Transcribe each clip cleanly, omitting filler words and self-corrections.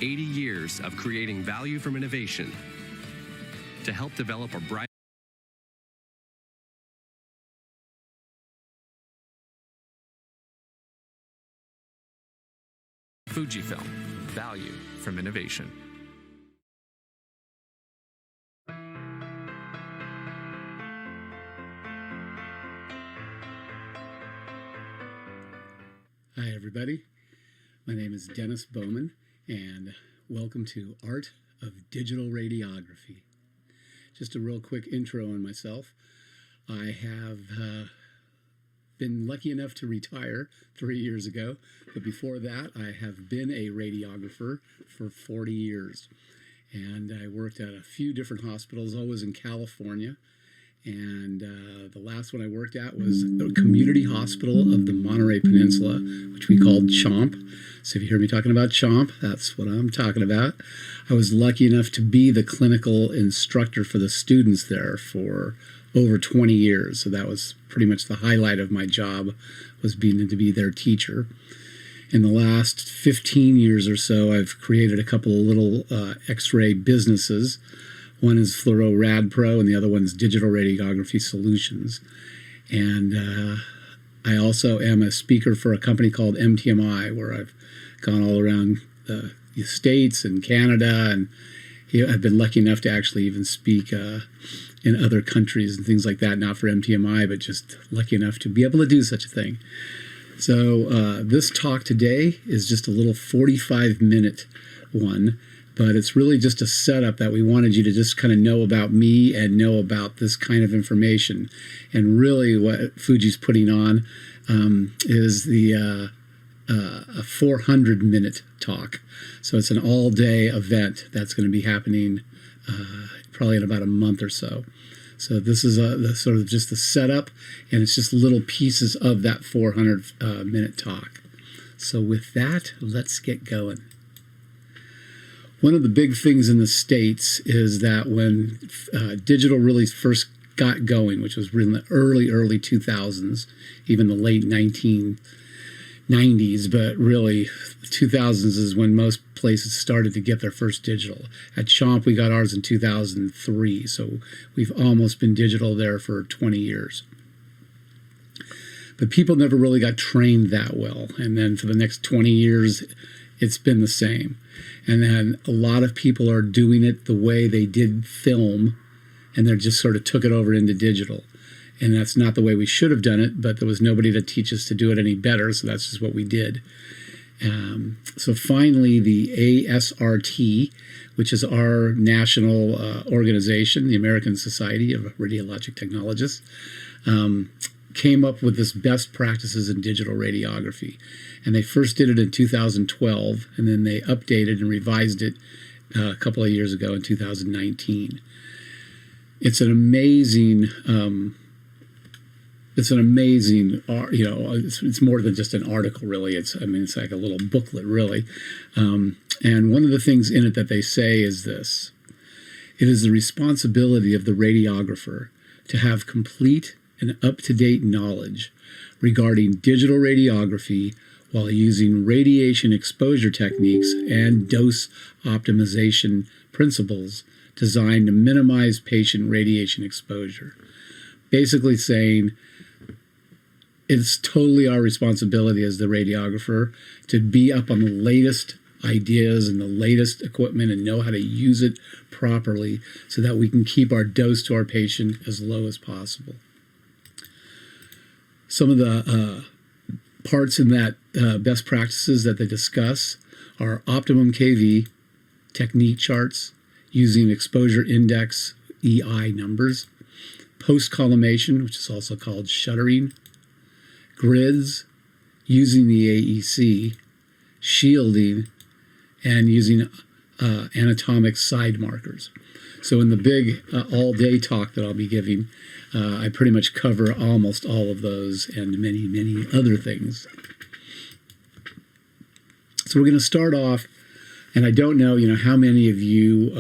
80 years of creating value from innovation to help develop a bright Fujifilm, value from innovation. Hi everybody, my name is Dennis Bowman and welcome to Art of Digital Radiography. Just a real quick intro on myself. I have been lucky enough to retire 3 years ago, but before that I have been a radiographer for 40 years. And I worked at a few different hospitals, always in California. And the last one I worked at was a community hospital of the Monterey Peninsula, which we called CHOMP. So if you hear me talking about CHOMP, that's what I'm talking about. I was lucky enough to be the clinical instructor for the students there for over 20 years. So that was pretty much the highlight of my job, was being to be their teacher. In the last 15 years or so, I've created a couple of little X-ray businesses. One is Fluoro Rad Pro, and the other one's Digital Radiography Solutions. And I also am a speaker for a company called MTMI, where I've gone all around the States and Canada, and I've been lucky enough to actually even speak in other countries and things like that, not for MTMI, but just lucky enough to be able to do such a thing. So this talk today is just a little 45-minute one, but it's really just a setup that we wanted you to just kind of know about me and know about this kind of information. And really what Fuji's putting on is the a 400-minute talk. So it's an all-day event that's going to be happening probably in about a month or so. So this is the sort of just the setup, and it's just little pieces of that 400-minute talk. So with that, let's get going. One of the big things in the States is that when digital really first got going, which was in the early 2000s, even the late 1990s, but really 2000s is when most places started to get their first digital. At CHOMP, we got ours in 2003, so we've almost been digital there for 20 years. But people never really got trained that well, and then for the next 20 years, it's been the same. And then a lot of people are doing it the way they did film, and they just sort of took it over into digital. And that's not the way we should have done it, but there was nobody to teach us to do it any better, so that's just what we did. So finally, the ISRRT, which is our national organization, the American Society of Radiologic Technologists, came up with this best practices in digital radiography. And they first did it in 2012, and then they updated and revised it a couple of years ago in 2019. It's an amazing, it's more than just an article, really. It's like a little booklet, really. And one of the things in it that they say is this: it is the responsibility of the radiographer to have complete and up-to-date knowledge regarding digital radiography while using radiation exposure techniques and dose optimization principles designed to minimize patient radiation exposure. Basically saying it's totally our responsibility as the radiographer to be up on the latest ideas and the latest equipment and know how to use it properly so that we can keep our dose to our patient as low as possible. Some of the parts in that best practices that they discuss are optimum KV, technique charts, using exposure index EI numbers, post-collimation, which is also called shuttering, grids, using the AEC, shielding, and using anatomic side markers. So in the big all-day talk that I'll be giving, I pretty much cover almost all of those and many, many other things. So we're going to start off, and I don't know, how many of you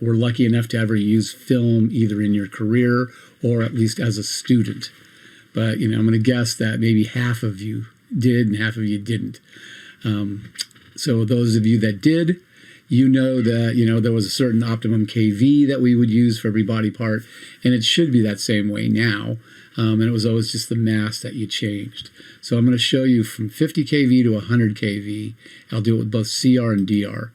were lucky enough to ever use film either in your career or at least as a student. But, I'm going to guess that maybe half of you did and half of you didn't. So those of you that did, you know that, there was a certain optimum kV that we would use for every body part, and it should be that same way now. And it was always just the mass that you changed. So I'm going to show you from 50 kV to 100 kV. I'll do it with both CR and DR.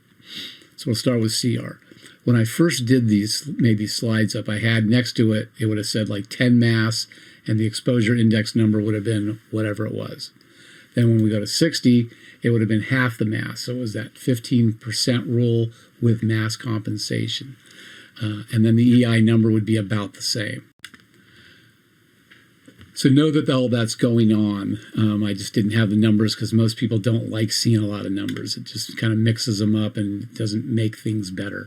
So we'll start with CR. When I first did made these slides up, I had next to it, it would have said like 10 mass, and the exposure index number would have been whatever it was. Then when we go to 60, it would have been half the mass. So it was that 15% rule with mass compensation. And then the EI number would be about the same. So know that all that's going on. I just didn't have the numbers because most people don't like seeing a lot of numbers. It just kind of mixes them up and doesn't make things better.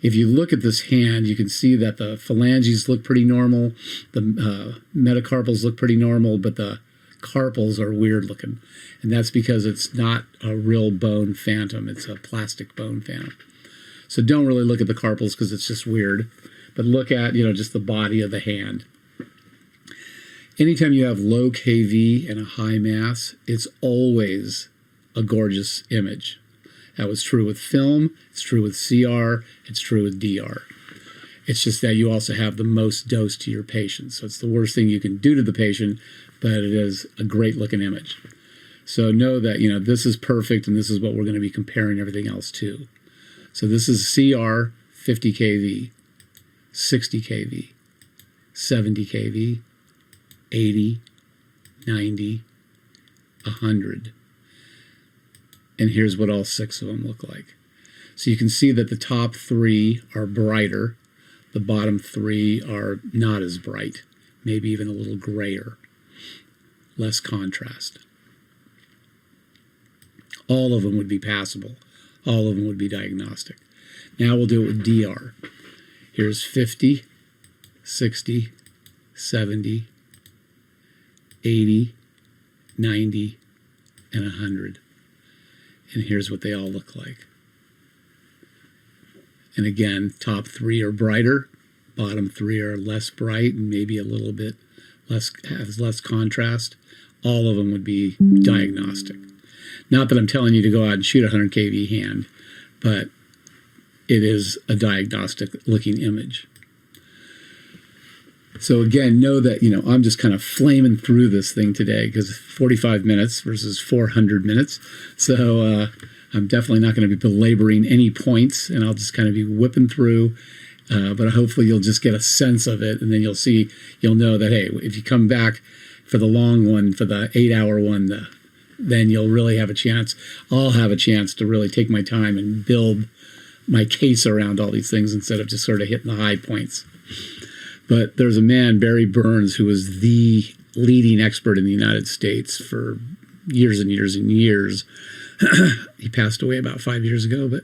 If you look at this hand, you can see that the phalanges look pretty normal. The metacarpals look pretty normal, but the carpals are weird looking. And that's because it's not a real bone phantom. It's a plastic bone phantom. So don't really look at the carpals because it's just weird. But look at, just the body of the hand. Anytime you have low kV and a high mass, it's always a gorgeous image. That was true with film, it's true with CR, it's true with DR. It's just that you also have the most dose to your patient. So it's the worst thing you can do to the patient, but it is a great looking image. So know that, this is perfect, and this is what we're going to be comparing everything else to. So this is CR, 50 kV, 60 kV, 70 kV, 80, 90, 100. And here's what all 6 of them look like. So you can see that the top 3 are brighter. The bottom 3 are not as bright, maybe even a little grayer, less contrast. All of them would be passable. All of them would be diagnostic. Now we'll do it with DR. Here's 50, 60, 70, 80, 90, and 100. And here's what they all look like. And again, top 3 are brighter, bottom 3 are less bright and maybe a little bit has less contrast. All of them would be diagnostic. Not that I'm telling you to go out and shoot a 100 kV hand, but it is a diagnostic looking image. So again, know that, I'm just kind of flaming through this thing today because 45 minutes versus 400 minutes. So I'm definitely not going to be belaboring any points, and I'll just kind of be whipping through. But hopefully you'll just get a sense of it, and then you'll know that, hey, if you come back for the long one, for the 8-hour one, then you'll really have a chance. I'll have a chance to really take my time and build my case around all these things instead of just sort of hitting the high points. But there's a man, Barry Burns, who was the leading expert in the United States for years and years and years. He passed away about 5 years ago, but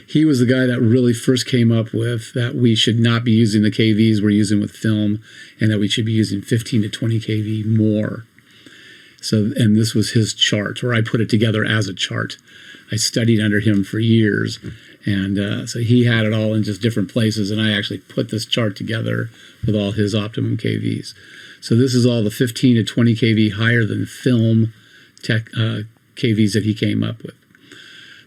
he was the guy that really first came up with that we should not be using the KVs we're using with film, and that we should be using 15 to 20 kV more. So, and this was his chart, or I put it together as a chart. I studied under him for years. And so he had it all in just different places, and I actually put this chart together with all his optimum KVs. So this is all the 15 to 20 kV higher than film KVs that he came up with.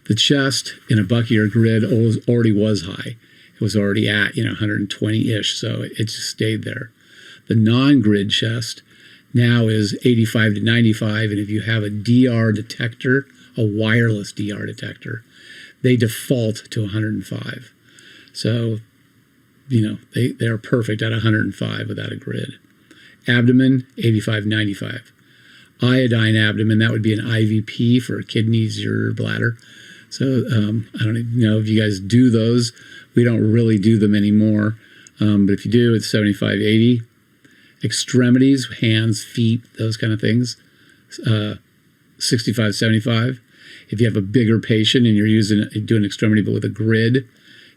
The chest in a bucky or grid already was high. It was already at 120-ish, so it just stayed there. The non-grid chest now is 85 to 95, and if you have a DR detector, a wireless DR detector, they default to 105. So, they're perfect at 105 without a grid. Abdomen, 85, 95. Iodine abdomen, that would be an IVP for kidneys, your bladder. So I don't even know if you guys do those. We don't really do them anymore. But if you do, it's 75, 80. Extremities, hands, feet, those kind of things, 65, 75. If you have a bigger patient and you're doing extremity but with a grid,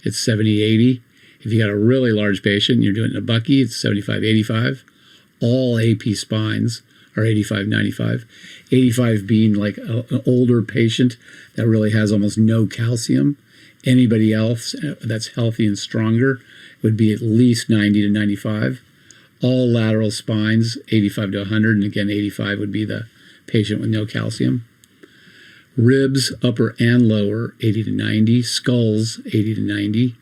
it's 70, 80. If you got a really large patient and you're doing a bucky, it's 75, 85. All AP spines are 85, 95. 85 being like an older patient that really has almost no calcium. Anybody else that's healthy and stronger would be at least 90 to 95. All lateral spines, 85 to 100. And again, 85 would be the patient with no calcium. Ribs, upper and lower, 80 to 90. Skulls, 80 to 90.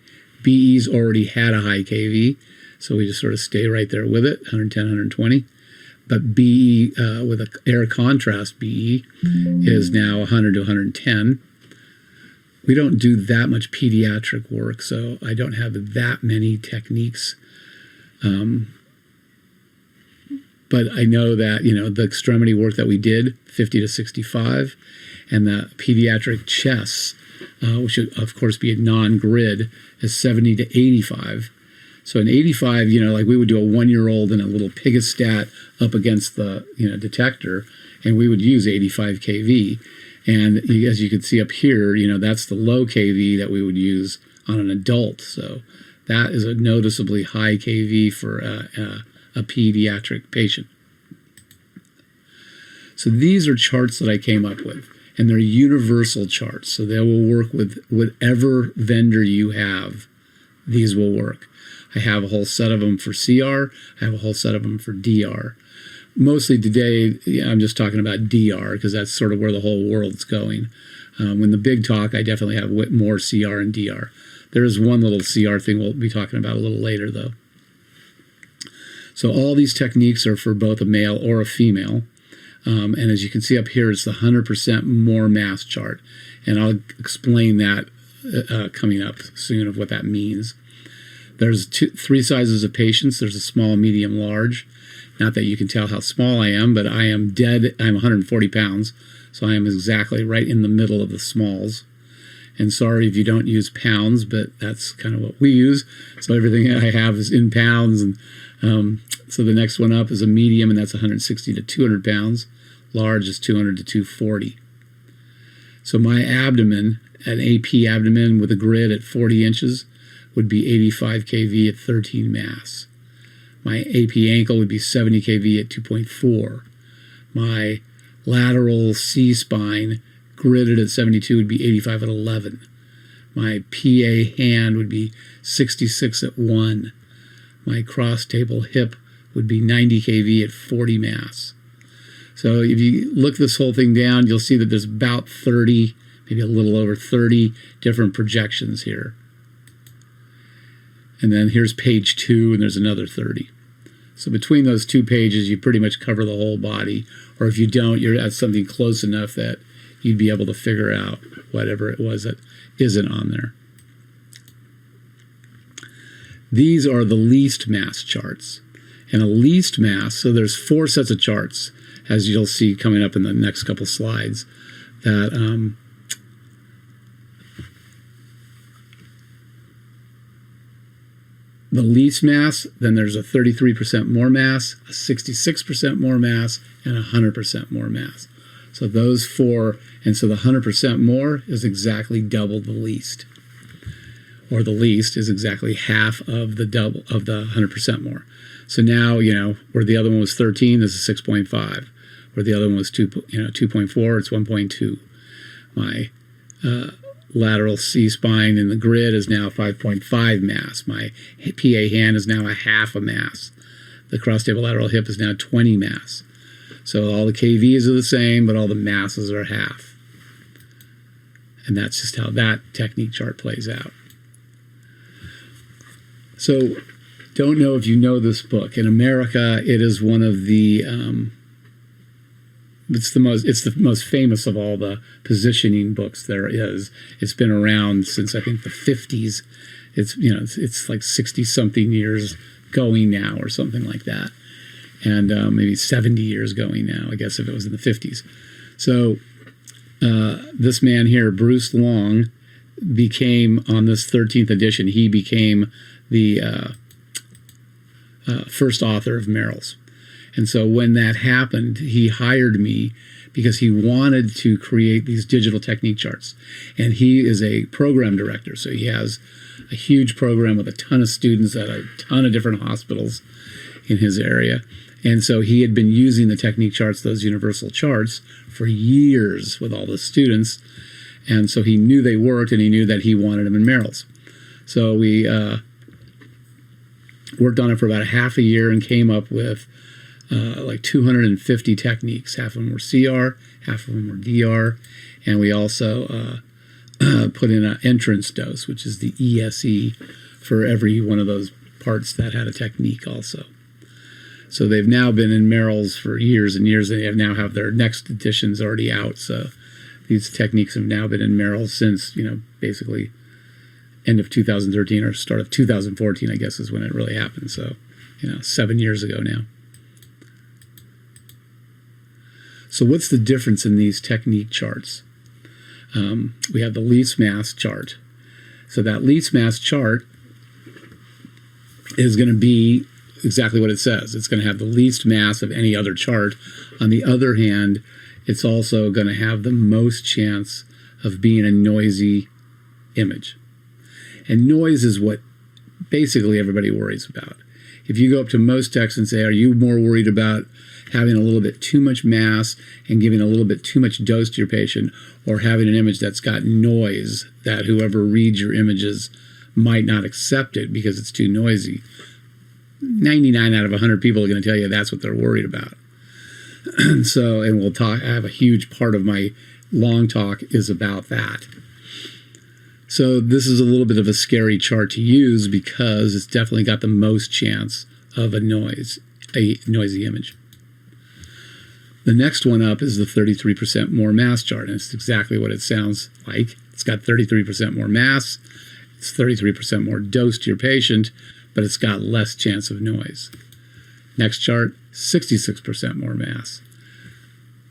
BEs already had a high KV, so we just sort of stay right there with it, 110, 120. But BE, with an air contrast BE, is now 100 to 110. We don't do that much pediatric work, so I don't have that many techniques. But I know that, the extremity work that we did, 50 to 65, and the pediatric chess, which should, of course, be a non-grid, is 70 to 85. So in 85, like we would do a 1-year-old in a little pigastat up against the, detector, and we would use 85 kV. And as you can see up here, that's the low kV that we would use on an adult. So that is a noticeably high kV for a pediatric patient. So these are charts that I came up with, and they're universal charts. So they will work with whatever vendor you have. These will work. I have a whole set of them for CR. I have a whole set of them for DR. Mostly today, I'm just talking about DR because that's sort of where the whole world's going. When the big talk, I definitely have more CR and DR. There is one little CR thing we'll be talking about a little later, though. So all these techniques are for both a male or a female. And as you can see up here, it's the 100% more mass chart. And I'll explain that coming up soon of what that means. There's three sizes of patients. There's a small, medium, large. Not that you can tell how small I am, but I am dead. I'm 140 pounds, so I am exactly right in the middle of the smalls. And sorry if you don't use pounds, but that's kind of what we use. So everything I have is in pounds. And so the next one up is a medium, and that's 160 to 200 pounds. Large is 200 to 240. So my abdomen, an AP abdomen with a grid at 40 inches, would be 85 kV at 13 mass. My AP ankle would be 70 kV at 2.4. My lateral C-spine gridded at 72 would be 85 at 11. My PA hand would be 66 at 1. My cross table hip would be 90 kV at 40 mass. So if you look this whole thing down, you'll see that there's about 30, maybe a little over 30 different projections here. And then here's page 2, and there's another 30. So between those two pages, you pretty much cover the whole body. Or if you don't, you're at something close enough that you'd be able to figure out whatever it was that isn't on there. These are the least mass charts. And a least mass, so there's 4 sets of charts, as you'll see coming up in the next couple slides, that the least mass, then there's a 33% more mass, a 66% more mass, and 100% more mass. So those 4, and so the 100% more is exactly double the least. Or the least is exactly half of the double of the 100% more. So now, where the other one was 13, this is 6.5. Where the other one was 2.4, it's 1.2. My lateral C-spine in the grid is now 5.5 mass. My PA hand is now a half a mass. The cross-table lateral hip is now 20 mass. So all the KVs are the same, but all the masses are half. And that's just how that technique chart plays out. So don't know if you know this book. In America, it is one of the it's the most famous of all the positioning books there is. It's been around since I think the 50s. It's like 60 something years going now or something like that, and maybe 70 years going now, I guess, if it was in the 50s. So this man here, Bruce Long, became, on this 13th edition, he became the first author of Merrill's. And so when that happened, he hired me because he wanted to create these digital technique charts. And he is a program director, so he has a huge program with a ton of students at a ton of different hospitals in his area. And so he had been using the technique charts, those universal charts, for years with all the students. And so he knew they worked, and he knew that he wanted them in Merrill's. So we worked on it for about a half a year and came up with like 250 techniques. Half of them were CR, half of them were DR, And we also put in an entrance dose, which is the ESE, for every one of those parts that had a technique also. So they've now been in Merrill's for years and years. They now have their next editions already out. So these techniques have now been in Merrill's since, basically end of 2013 or start of 2014, I guess, is when it really happened. So, 7 years ago now. So what's the difference in these technique charts? We have the least mass chart. So that least mass chart is going to be exactly what it says. It's going to have the least mass of any other chart. On the other hand, it's also going to have the most chance of being a noisy image. And noise is what basically everybody worries about. If you go up to most texts and say, are you more worried about having a little bit too much mass and giving a little bit too much dose to your patient, or having an image that's got noise that whoever reads your images might not accept it because it's too noisy? 99 out of 100 people are going to tell you that's what they're worried about. So, and we'll talk, I have a huge part of my long talk is about that. So this is a little bit of a scary chart to use because it's definitely got the most chance of a noisy image. The next one up is the 33% more mass chart, and it's exactly what it sounds like. It's got 33% more mass, it's 33% more dose to your patient, but it's got less chance of noise. Next chart, 66% more mass.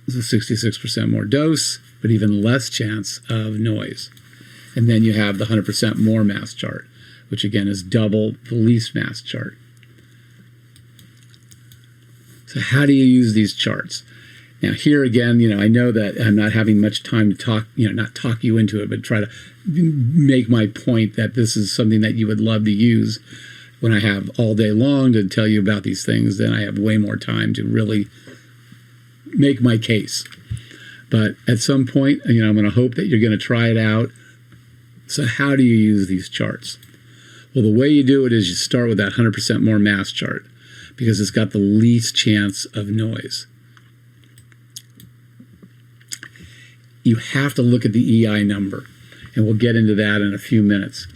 This is 66% more dose, but even less chance of noise. And then you have the 100% more mass chart, which again is double the least mass chart. So how do you use these charts? Now here again, I know that I'm not having much time to talk, not talk you into it, but try to make my point that this is something that you would love to use. When I have all day long to tell you about these things, then I have way more time to really make my case. But at some point, I'm going to hope that you're going to try it out. So how do you use these charts? Well, the way you do it is you start with that 100% more mass chart because it's got the least chance of noise. You have to look at the EI number, and we'll get into that in a few minutes.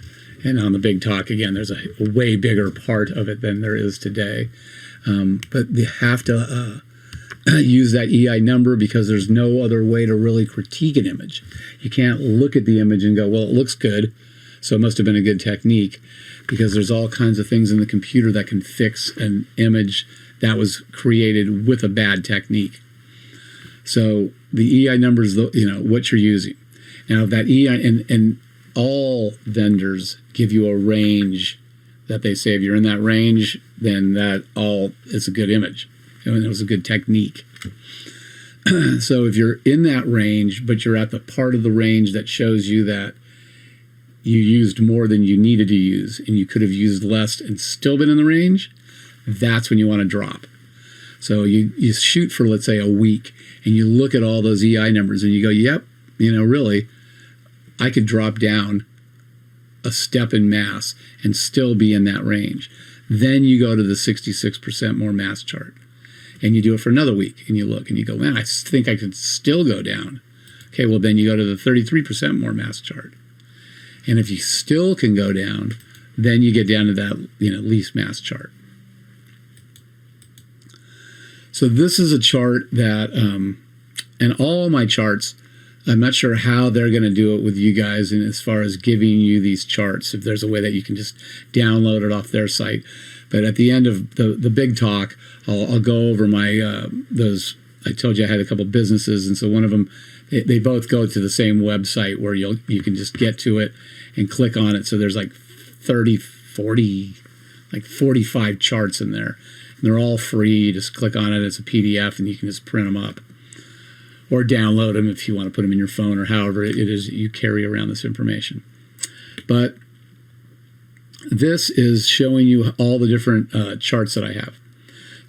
And on the big talk, again, there's a way bigger part of it than there is today. But you have to use that EI number because there's no other way to really critique an image. You can't look at the image and go, well, it looks good, so it must have been a good technique, because there's all kinds of things in the computer that can fix an image that was created with a bad technique. So the EI number is what you're using. Now that EI, and all vendors give you a range that they say if you're in that range, then it's a good image. And it was a good technique. So if you're in that range, but you're at the part of the range that shows you that you used more than you needed to use, and you could have used less and still been in the range, that's when you want to drop. So you shoot for, let's say, a week, and you look at all those EI numbers, and you go, yep, really, I could drop down a step in mass and still be in that range. Then you go to the 66% more mass chart. And you do it for another week, and you look, and you go, man, I think I could still go down. Okay, well, then you go to the 33% more mass chart. And if you still can go down, then you get down to that least mass chart. So this is a chart that, and all my charts, I'm not sure how they're going to do it with you guys, and as far as giving you these charts, if there's a way that you can just download it off their site. But at the end of the big talk, I'll go over my those. I told you I had a couple businesses, and so one of them, they both go to the same website where you can just get to it and click on it. So there's like 30, 40, like 45 charts in there. And they're all free. You just click on it. It's a PDF, and you can just print them up or download them if you want to put them in your phone or however it is that you carry around this information. But this is showing you all the different charts that I have.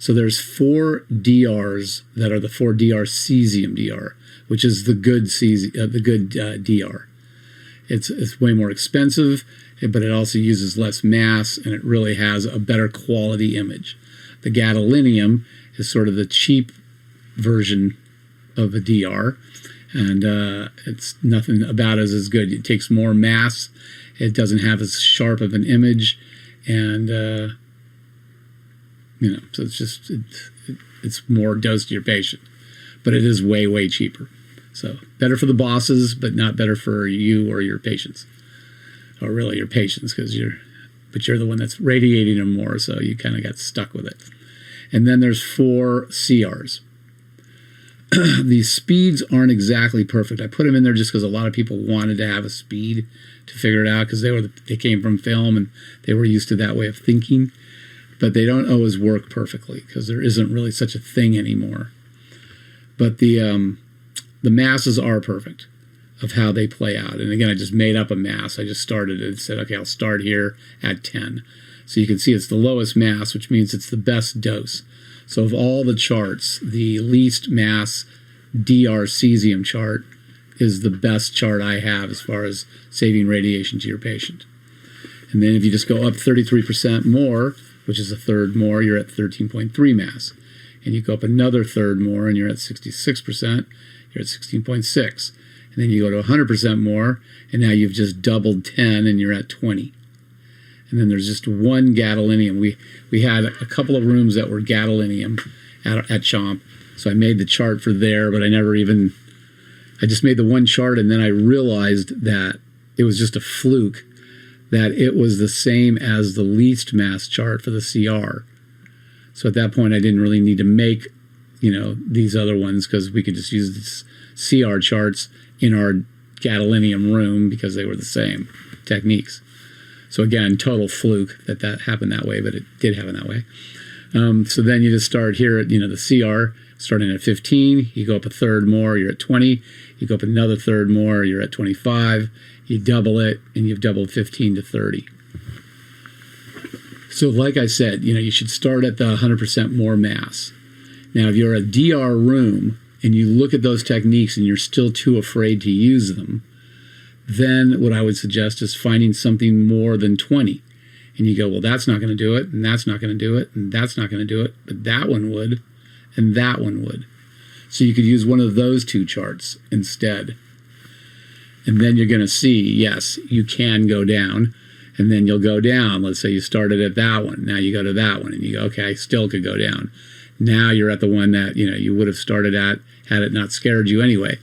So there's 4 DRs that are the 4 DR cesium DR, which is the good DR. It's way more expensive, but it also uses less mass, and it really has a better quality image. The gadolinium is sort of the cheap version of a DR, And it's nothing about it is good. It takes more mass. It doesn't have as sharp of an image, and so it's more dose to your patient, but it is way cheaper. So better for the bosses, but not better for you or your patients, or really your patients, because you're the one that's radiating them more, so you kind of got stuck with it. And then there's 4 CRs. These speeds aren't exactly perfect. I put them in there just because a lot of people wanted to have a speed to figure it out, because they came from film and they were used to that way of thinking. But they don't always work perfectly because there isn't really such a thing anymore. But the masses are perfect of how they play out. And again, I just made up a mass. I just started it and said, okay, I'll start here at 10. So you can see it's the lowest mass, which means it's the best dose. So of all the charts, the least mass DR cesium chart is the best chart I have as far as saving radiation to your patient. And then if you just go up 33% more, which is a third more, you're at 13.3 mass. And you go up another third more, and you're at 66%, you're at 16.6. And then you go to 100% more, and now you've just doubled 10, and you're at 20. And then there's just one gadolinium. We had a couple of rooms that were gadolinium at Chomp, so I made the chart for there, but I just made the one chart, and then I realized that it was just a fluke, that it was the same as the least mass chart for the CR. So at that point, I didn't really need to make, these other ones, because we could just use the CR charts in our gadolinium room because they were the same techniques. So again, total fluke that happened that way, but it did happen that way. So then you just start here at, the CR, starting at 15, you go up a third more, you're at 20, you go up another third more, you're at 25, you double it, and you've doubled 15 to 30. So like I said, you should start at the 100% more mass. Now, if you're a DR room and you look at those techniques and you're still too afraid to use them, then what I would suggest is finding something more than 20. And you go, well, that's not going to do it, and that's not going to do it, and that's not going to do it, but that one would, and that one would. So you could use one of those 2 charts instead. And then you're going to see, yes, you can go down, and then you'll go down. Let's say you started at that one. Now you go to that one, and you go, okay, I still could go down. Now you're at the one that, you would have started at had it not scared you anyway.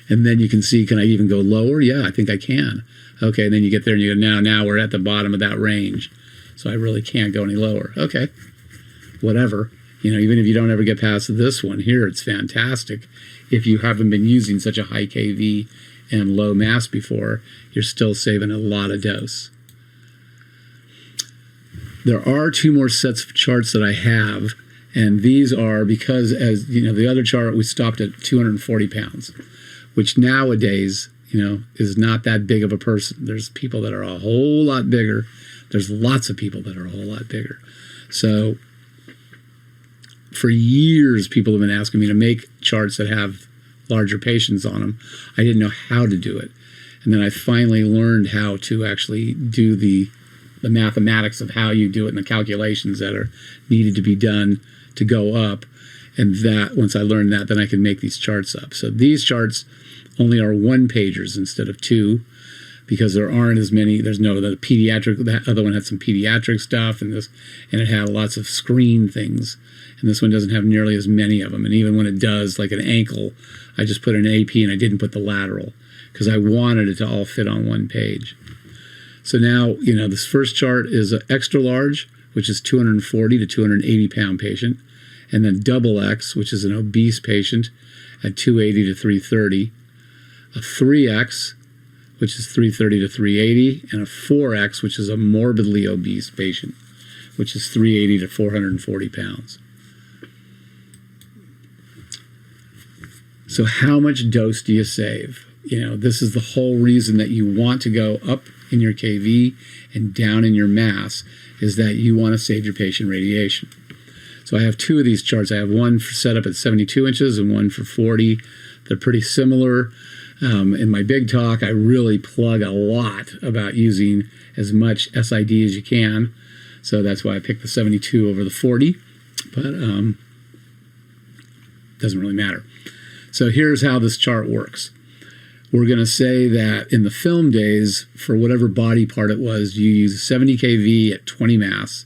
And then you can see, can I even go lower? Yeah, I think I can. Okay, and then you get there and you go, now we're at the bottom of that range. So I really can't go any lower. Okay, whatever. Even if you don't ever get past this one here, it's fantastic. If you haven't been using such a high KV and low mass before, you're still saving a lot of dose. There are 2 more sets of charts that I have, and these are because, as the other chart, we stopped at 240 pounds, which nowadays, is not that big of a person. There's people that are a whole lot bigger. There's lots of people that are a whole lot bigger. So for years, people have been asking me to make charts that have larger patients on them. I didn't know how to do it. And then I finally learned how to actually do the mathematics of how you do it and the calculations that are needed to be done to go up. And that, once I learned that, then I can make these charts up. So these charts only are 1-pagers instead of 2, because there aren't as many. There's no the pediatric. That other one had some pediatric stuff, and it had lots of screen things. And this one doesn't have nearly as many of them. And even when it does, like an ankle, I just put an AP and I didn't put the lateral because I wanted it to all fit on 1 page. So now, this first chart is an extra large, which is 240 to 280 pound patient, and then double X, which is an obese patient at 280 to 330, a 3X, which is 330 to 380, and a 4X, which is a morbidly obese patient, which is 380 to 440 pounds. So how much dose do you save? This is the whole reason that you want to go up in your KV and down in your mass, is that you want to save your patient radiation. So I have 2 of these charts. I have one set up at 72 inches and one for 40. They're pretty similar. In my big talk, I really plug a lot about using as much SID as you can. So that's why I picked the 72 over the 40, but doesn't really matter. So here's how this chart works. We're going to say that in the film days, for whatever body part it was, you use 70 kV at 20 mass,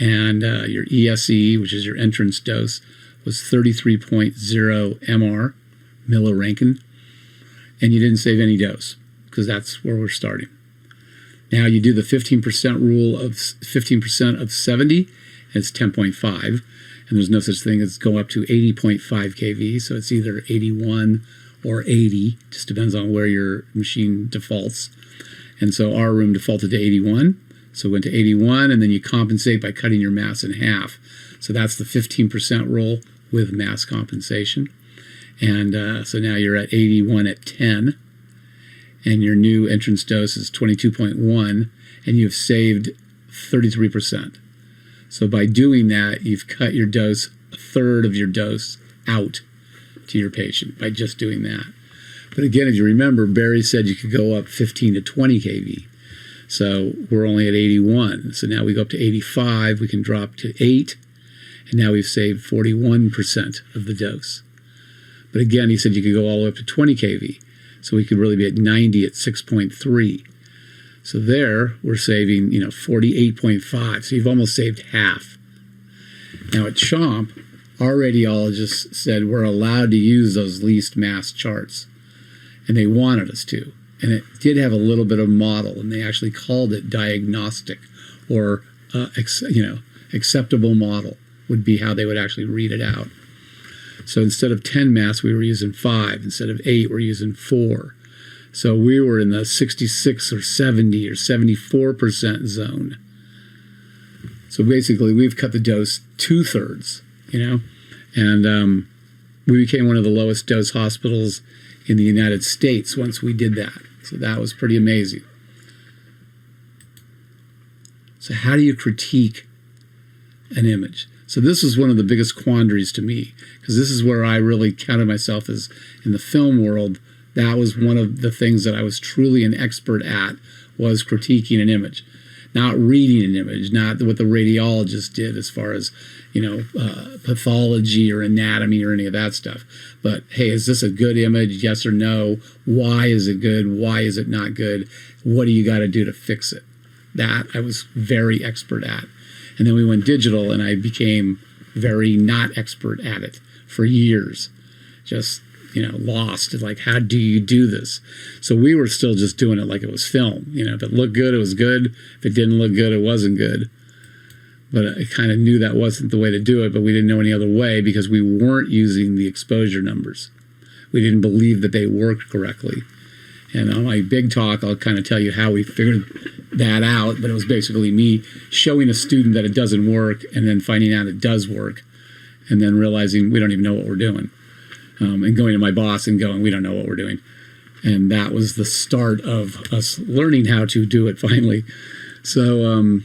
and your ESE, which is your entrance dose, was 33.0 MR, millirankin, and you didn't save any dose because that's where we're starting. Now you do the 15% rule of 15% of 70, and it's 10.5, and there's no such thing as go up to 80.5 kV, so it's either 81 or 80, just depends on where your machine defaults. And so our room defaulted to 81, so it went to 81, and then you compensate by cutting your mass in half. So that's the 15% rule with mass compensation. And so now you're at 81 at 10, and your new entrance dose is 22.1, and you've saved 33%. So by doing that, you've cut your dose, a third of your dose out to your patient by just doing that. But again, if you remember, Barry said you could go up 15 to 20 kV. So we're only at 81. So now we go up to 85, we can drop to 8, and now we've saved 41% of the dose. But again, he said you could go all the way up to 20 kV. So we could really be at 90 at 6.3. So there we're saving, 48.5. So you've almost saved half. Now at Chomp, our radiologist said we're allowed to use those least mass charts, and they wanted us to. And it did have a little bit of model, and they actually called it diagnostic, or acceptable model would be how they would actually read it out. So instead of 10 mass, we were using 5. Instead of 8, we're using 4. So we were in the 66 or 70 or 74% zone. So basically, we've cut the dose 2/3. And we became one of the lowest dose hospitals in the United States once we did that. So that was pretty amazing. So how do you critique an image? So this was one of the biggest quandaries to me, because this is where I really counted myself as, in the film world, that was one of the things that I was truly an expert at, was critiquing an image. Not reading an image, not what the radiologist did as far as, pathology or anatomy or any of that stuff. But, hey, is this a good image? Yes or no? Why is it good? Why is it not good? What do you got to do to fix it? That I was very expert at. And then we went digital, and I became very not expert at it for years. Just, lost. Like, how do you do this? So we were still just doing it like it was film. If it looked good, it was good. If it didn't look good, it wasn't good. But I kind of knew that wasn't the way to do it, but we didn't know any other way because we weren't using the exposure numbers. We didn't believe that they worked correctly. And on my big talk, I'll kind of tell you how we figured that out, but it was basically me showing a student that it doesn't work and then finding out it does work and then realizing we don't even know what we're doing. And going to my boss and going, we don't know what we're doing. And that was the start of us learning how to do it finally. So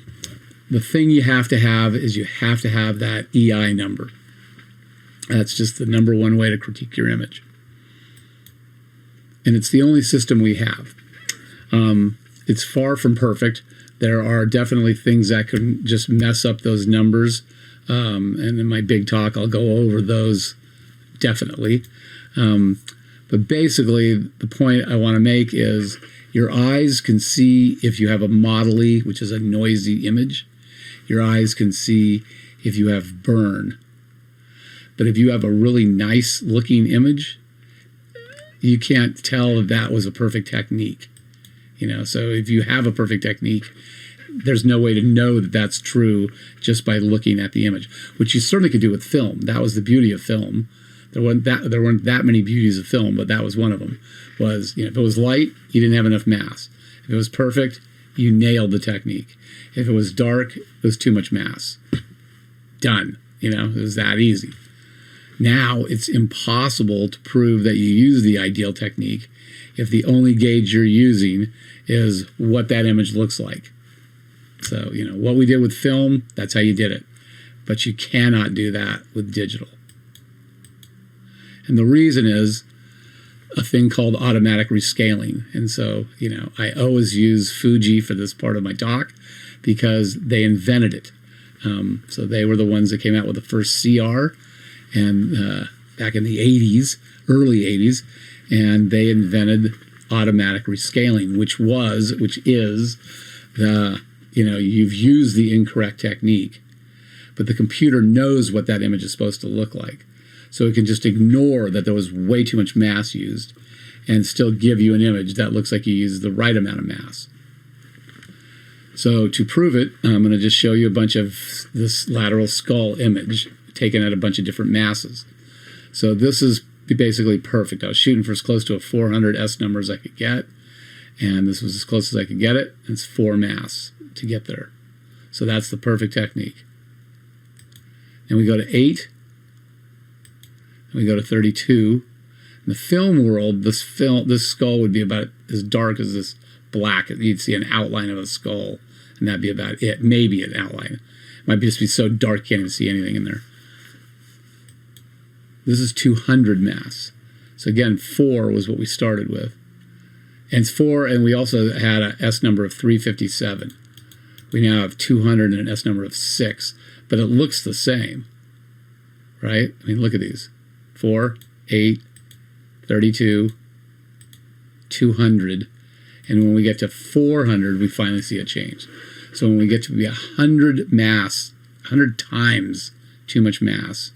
the thing you have to have is you have to have that EI number. That's just the number one way to critique your image. And it's the only system we have. It's far from perfect. There are definitely things that can just mess up those numbers. And in my big talk, I'll go over those definitely. But basically, the point I want to make is your eyes can see if you have a modelly, which is a noisy image. Your eyes can see if you have burn. But if you have a really nice looking image, you can't tell if that was a perfect technique. So if you have a perfect technique, there's no way to know that that's true just by looking at the image, which you certainly could do with film. That was the beauty of film. There weren't that many beauties of film, but that was one of them. Was, if it was light, you didn't have enough mass. If it was perfect, you nailed the technique. If it was dark, it was too much mass. Done. It was that easy. Now it's impossible to prove that you use the ideal technique if the only gauge you're using is what that image looks like. So, what we did with film, that's how you did it. But you cannot do that with digital. And the reason is a thing called automatic rescaling. And so, I always use Fuji for this part of my talk because they invented it. So they were the ones that came out with the first CR. And back in the 80s, early 80s, and they invented automatic rescaling, which is the, you've used the incorrect technique, but the computer knows what that image is supposed to look like. So it can just ignore that there was way too much mass used and still give you an image that looks like you used the right amount of mass. So to prove it, I'm going to just show you a bunch of this lateral skull image taken at a bunch of different masses. So this is basically perfect. I was shooting for as close to a 400 S number as I could get, and this was as close as I could get it. It's 4 mass to get there. So that's the perfect technique. And we go to 8, and we go to 32. In the film world, this skull would be about as dark as this black. You'd see an outline of a skull, and that'd be about it. Maybe an outline. It might just be so dark you can't even see anything in there. This is 200 mass. So again, 4 was what we started with. And it's 4, and we also had an S number of 357. We now have 200 and an S number of 6, but it looks the same, right? I mean, look at these. 4, 8, 32, 200. And when we get to 400, we finally see a change. So when we get to be 100 mass, 100 times too much mass,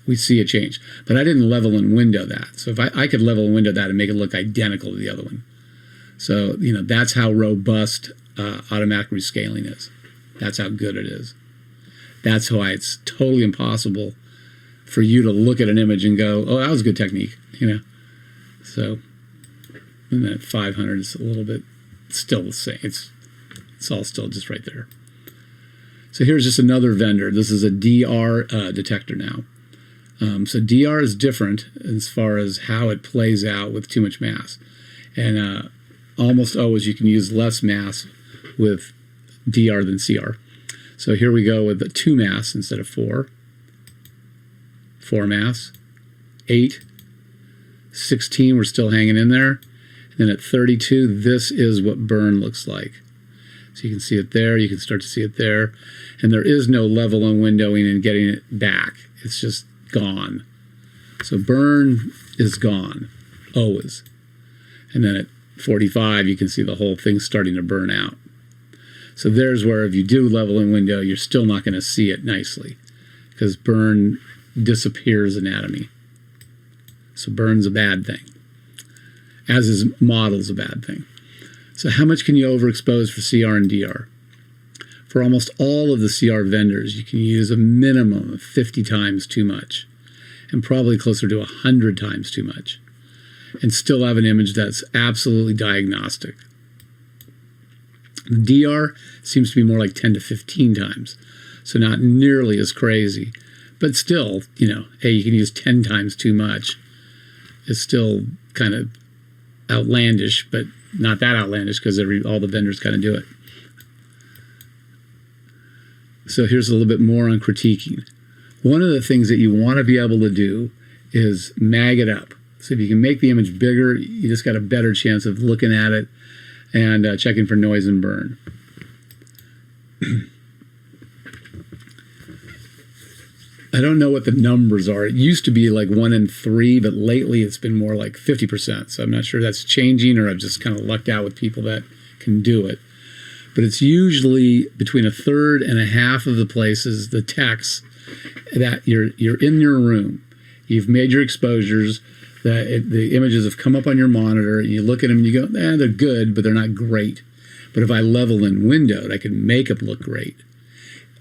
we see a change. But I didn't level and window that. So if I could level and window that and make it look identical to the other one. So, that's how robust automatic rescaling is. That's how good it is. That's why it's totally impossible for you to look at an image and go, oh, that was a good technique, So, and then at 500 is a little bit still the same. It's all still just right there. So here's just another vendor. This is a DR detector now. So DR is different as far as how it plays out with too much mass. And almost always you can use less mass with DR than CR. So here we go with the 2 mass instead of 4. 4 mass. 8. 16, we're still hanging in there. And then at 32, this is what burn looks like. So you can see it there. You can start to see it there. And there is no level and windowing and getting it back. It's just gone. So burn is gone, always. And then at 45, you can see the whole thing starting to burn out. So there's where if you do level and window, you're still not going to see it nicely because burn disappears anatomy. So burn's a bad thing, as is model's a bad thing. So how much can you overexpose for CR and DR? For almost all of the CR vendors, you can use a minimum of 50 times too much and probably closer to 100 times too much and still have an image that's absolutely diagnostic. The DR seems to be more like 10 to 15 times, so not nearly as crazy. But still, hey, you can use 10 times too much. It's still kind of outlandish, but not that outlandish because all the vendors kind of do it. So here's a little bit more on critiquing. One of the things that you want to be able to do is mag it up. So if you can make the image bigger, you just got a better chance of looking at it and checking for noise and burn. I don't know what the numbers are. It used to be like 1 in 3, but lately it's been more like 50%. So I'm not sure that's changing or I've just kind of lucked out with people that can do it. But it's usually between 1/3 and 1/2 of the places, the techs, that you're in your room. You've made your exposures, the images have come up on your monitor, and you look at them and you go, they're good, but they're not great. But if I level and windowed, I can make it look great.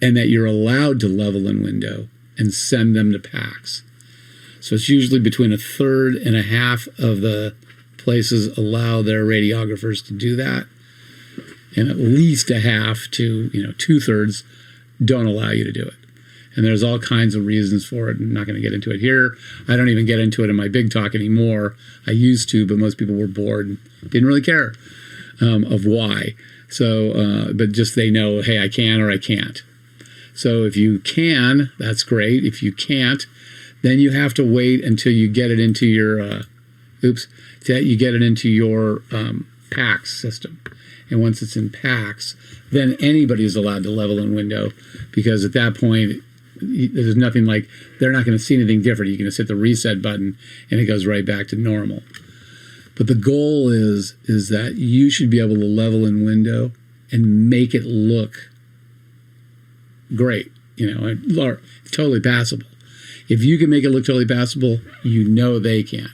And that you're allowed to level and window and send them to PACS. So it's usually between 1/3 and 1/2 of the places allow their radiographers to do that. And at least 1/2 to 2/3 don't allow you to do it. And there's all kinds of reasons for it. I'm not going to get into it here. I don't even get into it in my big talk anymore. I used to, but most people were bored and didn't really care of why. So, but just they know, hey, I can or I can't. So if you can, that's great. If you can't, then you have to wait until you get it into your, PACS system. And once it's in PACS, then anybody is allowed to level and window, because at that point, there's nothing like, they're not going to see anything different. You can just hit the reset button and it goes right back to normal. But the goal is that you should be able to level in window and make it look great, or totally passable. If you can make it look totally passable, they can.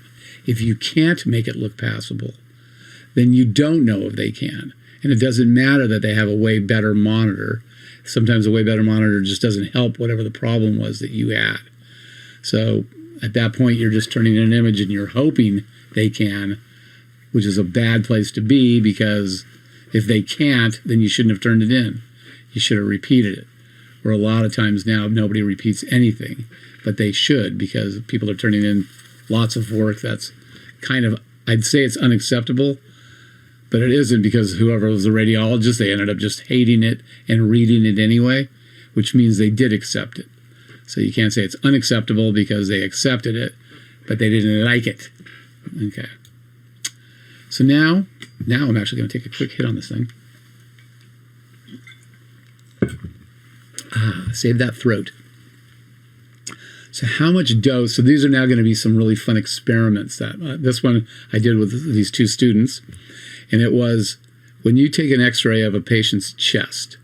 If you can't make it look passable, then you don't know if they can. And it doesn't matter that they have a way better monitor. Sometimes a way better monitor just doesn't help whatever the problem was that you had. So at that point, you're just turning in an image and you're hoping they can, which is a bad place to be, because if they can't, then you shouldn't have turned it in. You should have repeated it. Or a lot of times now, nobody repeats anything, but they should, because people are turning in lots of work that's kind of, I'd say it's unacceptable, but it isn't, because whoever was the radiologist, they ended up just hating it and reading it anyway, which means they did accept it. So you can't say it's unacceptable because they accepted it, but they didn't like it. Okay. So now I'm actually going to take a quick hit on this thing. Save that throat. So how much dose? So these are now going to be some really fun experiments. That this one I did with these two students. And it was, when you take an x-ray of a patient's chest,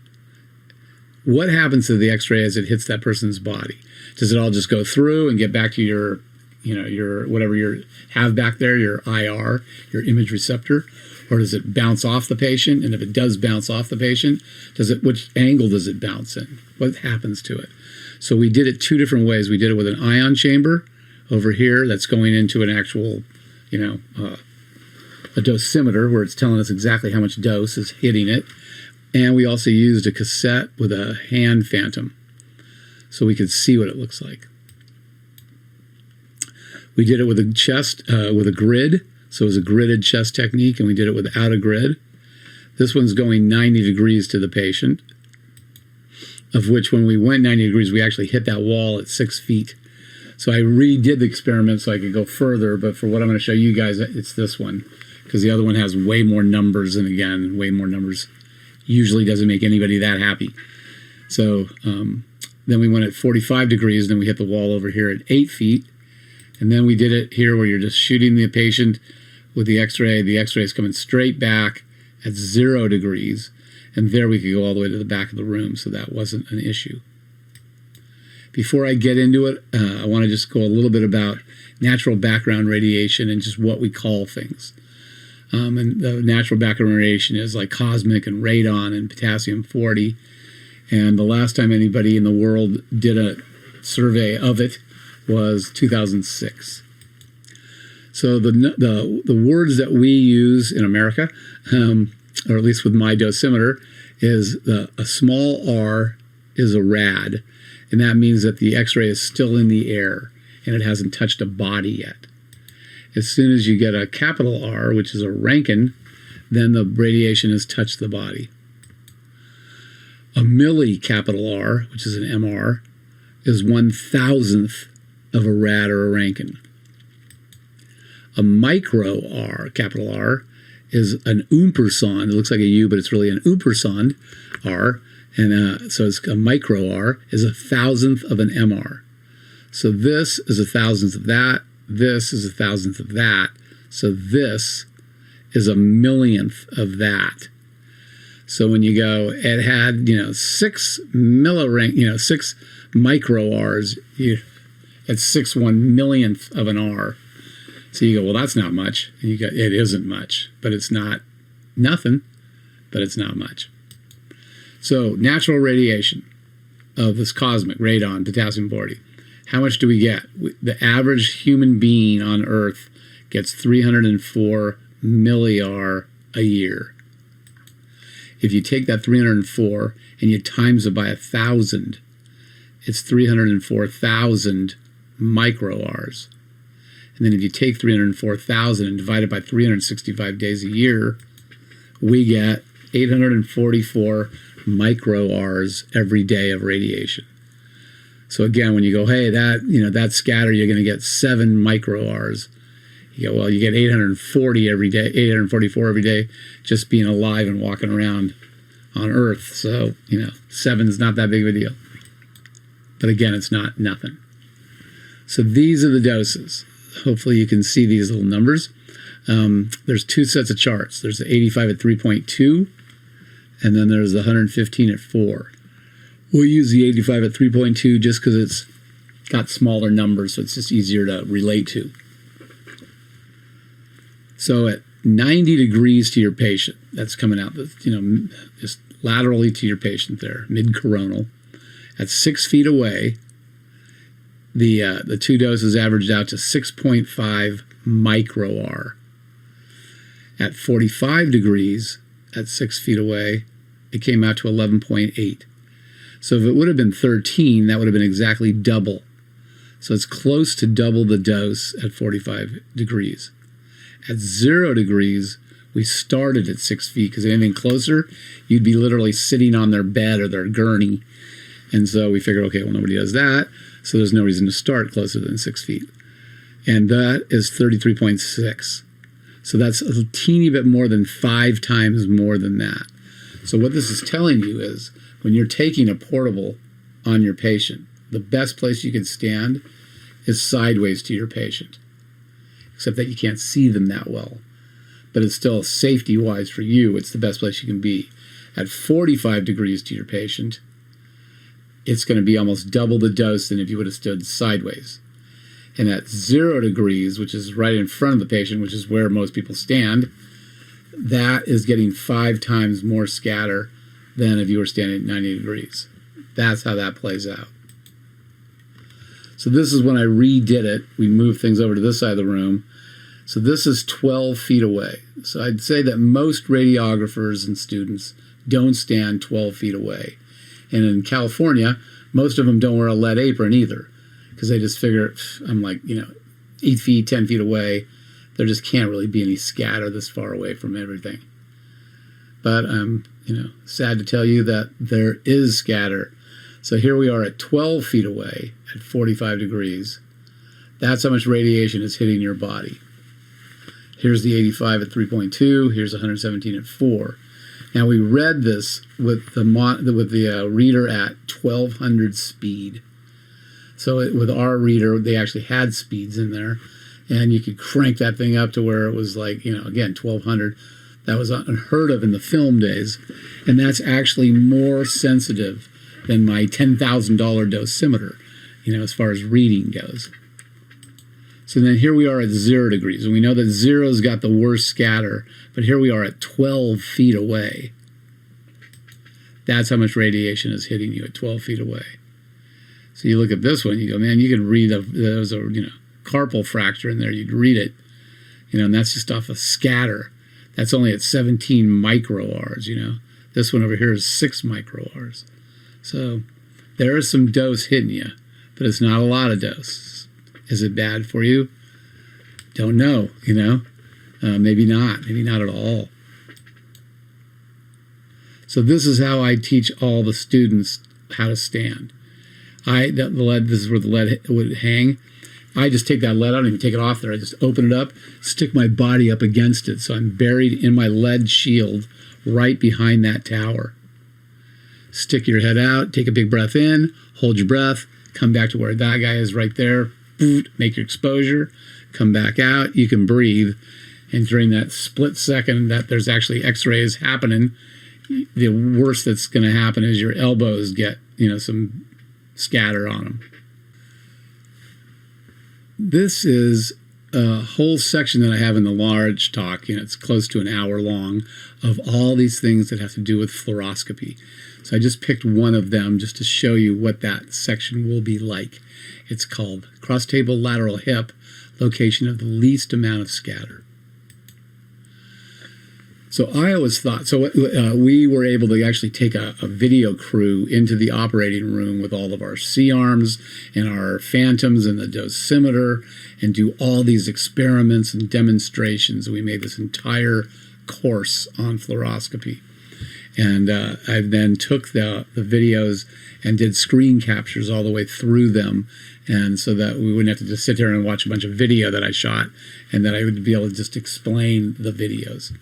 what happens to the x-ray as it hits that person's body? Does it all just go through and get back to your whatever you have back there, your IR, your image receptor? Or does it bounce off the patient? And if it does bounce off the patient, which angle does it bounce in? What happens to it? So we did it two different ways. We did it with an ion chamber over here that's going into an actual, a dosimeter where it's telling us exactly how much dose is hitting it. And we also used a cassette with a hand phantom so we could see what it looks like. We did it with a chest, with a grid. So it was a gridded chest technique, and we did it without a grid. This one's going 90 degrees to the patient, of which when we went 90 degrees, we actually hit that wall at 6 feet. So I redid the experiment so I could go further, but for what I'm going to show you guys, it's this one, because the other one has way more numbers, and again, way more numbers usually doesn't make anybody that happy. So then we went at 45 degrees, then we hit the wall over here at 8 feet, and then we did it here where you're just shooting the patient with the x-ray. The x-ray is coming straight back at 0 degrees, and there we could go all the way to the back of the room, so that wasn't an issue. Before I get into it, I want to just go a little bit about natural background radiation and just what we call things. And the natural background radiation is like cosmic and radon and potassium-40. And the last time anybody in the world did a survey of it was 2006. So the words that we use in America, or at least with my dosimeter, is a small r is a rad, and that means that the x-ray is still in the air and it hasn't touched a body yet. As soon as you get a capital R, which is a Rankine, then the radiation has touched the body. A milli capital R, which is an MR, is 1,000th of a rad or a Rankine. A micro R, capital R, is an umpersond. It looks like a U, but it's really an umpersond R. And so it's a micro R is 1,000th of an MR. So this is 1,000th of that. This is 1,000th of that. So this is 1,000,000th of that. So when you go, it had 6 millirank, 6 micro R's. It's 6/1,000,000th of an R. So you go, well, that's not much. And you go, it isn't much, but it's not nothing, but it's not much. So natural radiation of this cosmic radon, potassium-40. How much do we get? The average human being on Earth gets 304 milli-R a year. If you take that 304 and you times it by 1,000, it's 304,000 micro-Rs. And then if you take 304,000 and divide it by 365 days a year, we get 844 micro-Rs every day of radiation. So again, when you go, hey, that scatter, you're going to get 7 micro-Rs. You go, well, you get 840 every day, 844 every day, just being alive and walking around on Earth. So, 7 is not that big of a deal. But again, it's not nothing. So these are the doses. Hopefully you can see these little numbers. There's two sets of charts. There's the 85 at 3.2, and then there's the 115 at 4. We'll use the 85 at 3.2 just because it's got smaller numbers, so it's just easier to relate to. So at 90 degrees to your patient, that's coming out, just laterally to your patient there, mid-coronal. At 6 feet away, the two doses averaged out to 6.5 micro-R. At 45 degrees, at 6 feet away, it came out to 11.8. So if it would have been 13, that would have been exactly double. So it's close to double the dose at 45 degrees. At 0 degrees, we started at 6 feet, because anything closer, you'd be literally sitting on their bed or their gurney. And so we figured, okay, well, nobody does that, so there's no reason to start closer than 6 feet. And that is 33.6. So that's a teeny bit more than 5 times more than that. So what this is telling you is, when you're taking a portable on your patient, the best place you can stand is sideways to your patient, except that you can't see them that well. But it's still safety-wise for you, it's the best place you can be. At 45 degrees to your patient, it's going to be almost double the dose than if you would have stood sideways. And at 0 degrees, which is right in front of the patient, which is where most people stand, that is getting 5 times more scatter than if you were standing at 90 degrees. That's how that plays out. So this is when I redid it. We moved things over to this side of the room. So this is 12 feet away. So I'd say that most radiographers and students don't stand 12 feet away. And in California, most of them don't wear a lead apron either, because they just figure, I'm like, 8 feet, 10 feet away. There just can't really be any scatter this far away from everything. But I'm, sad to tell you that there is scatter. So here we are at 12 feet away at 45 degrees. That's how much radiation is hitting your body. Here's the 85 at 3.2. Here's 117 at 4. Now we read this with the reader at 1200 speed. So with our reader, they actually had speeds in there, and you could crank that thing up to where it was like, again, 1200. That was unheard of in the film days, and that's actually more sensitive than my $10,000 dosimeter, as far as reading goes. So then here we are at 0 degrees, and we know that 0's got the worst scatter, but here we are at 12 feet away. That's how much radiation is hitting you at 12 feet away. So you look at this one, you go, man, you could read there's a carpal fracture in there, you'd read it, and that's just off a scatter. That's only at 17 micro-Rs, This one over here is 6 micro-Rs. So there is some dose hitting you, but it's not a lot of dose. Is it bad for you? Don't know, maybe not at all. So this is how I teach all the students how to stand. This is where the lead would hang. I just take that lead, I don't even take it off there. I just open it up, stick my body up against it. So I'm buried in my lead shield right behind that tower. Stick your head out, take a big breath in, hold your breath, come back to where that guy is right there, make your exposure, come back out, you can breathe. And during that split second that there's actually x-rays happening, the worst that's going to happen is your elbows get, some scatter on them. This is a whole section that I have in the large talk, it's close to an hour long, of all these things that have to do with fluoroscopy. So I just picked one of them just to show you what that section will be like. It's called Cross-Table Lateral Hip, Location of the Least Amount of Scatter. So I always thought, we were able to actually take a video crew into the operating room with all of our C-arms and our phantoms and the dosimeter and do all these experiments and demonstrations. We made this entire course on fluoroscopy. And I then took the videos and did screen captures all the way through them, and so that we wouldn't have to just sit there and watch a bunch of video that I shot, and that I would be able to just explain the videos.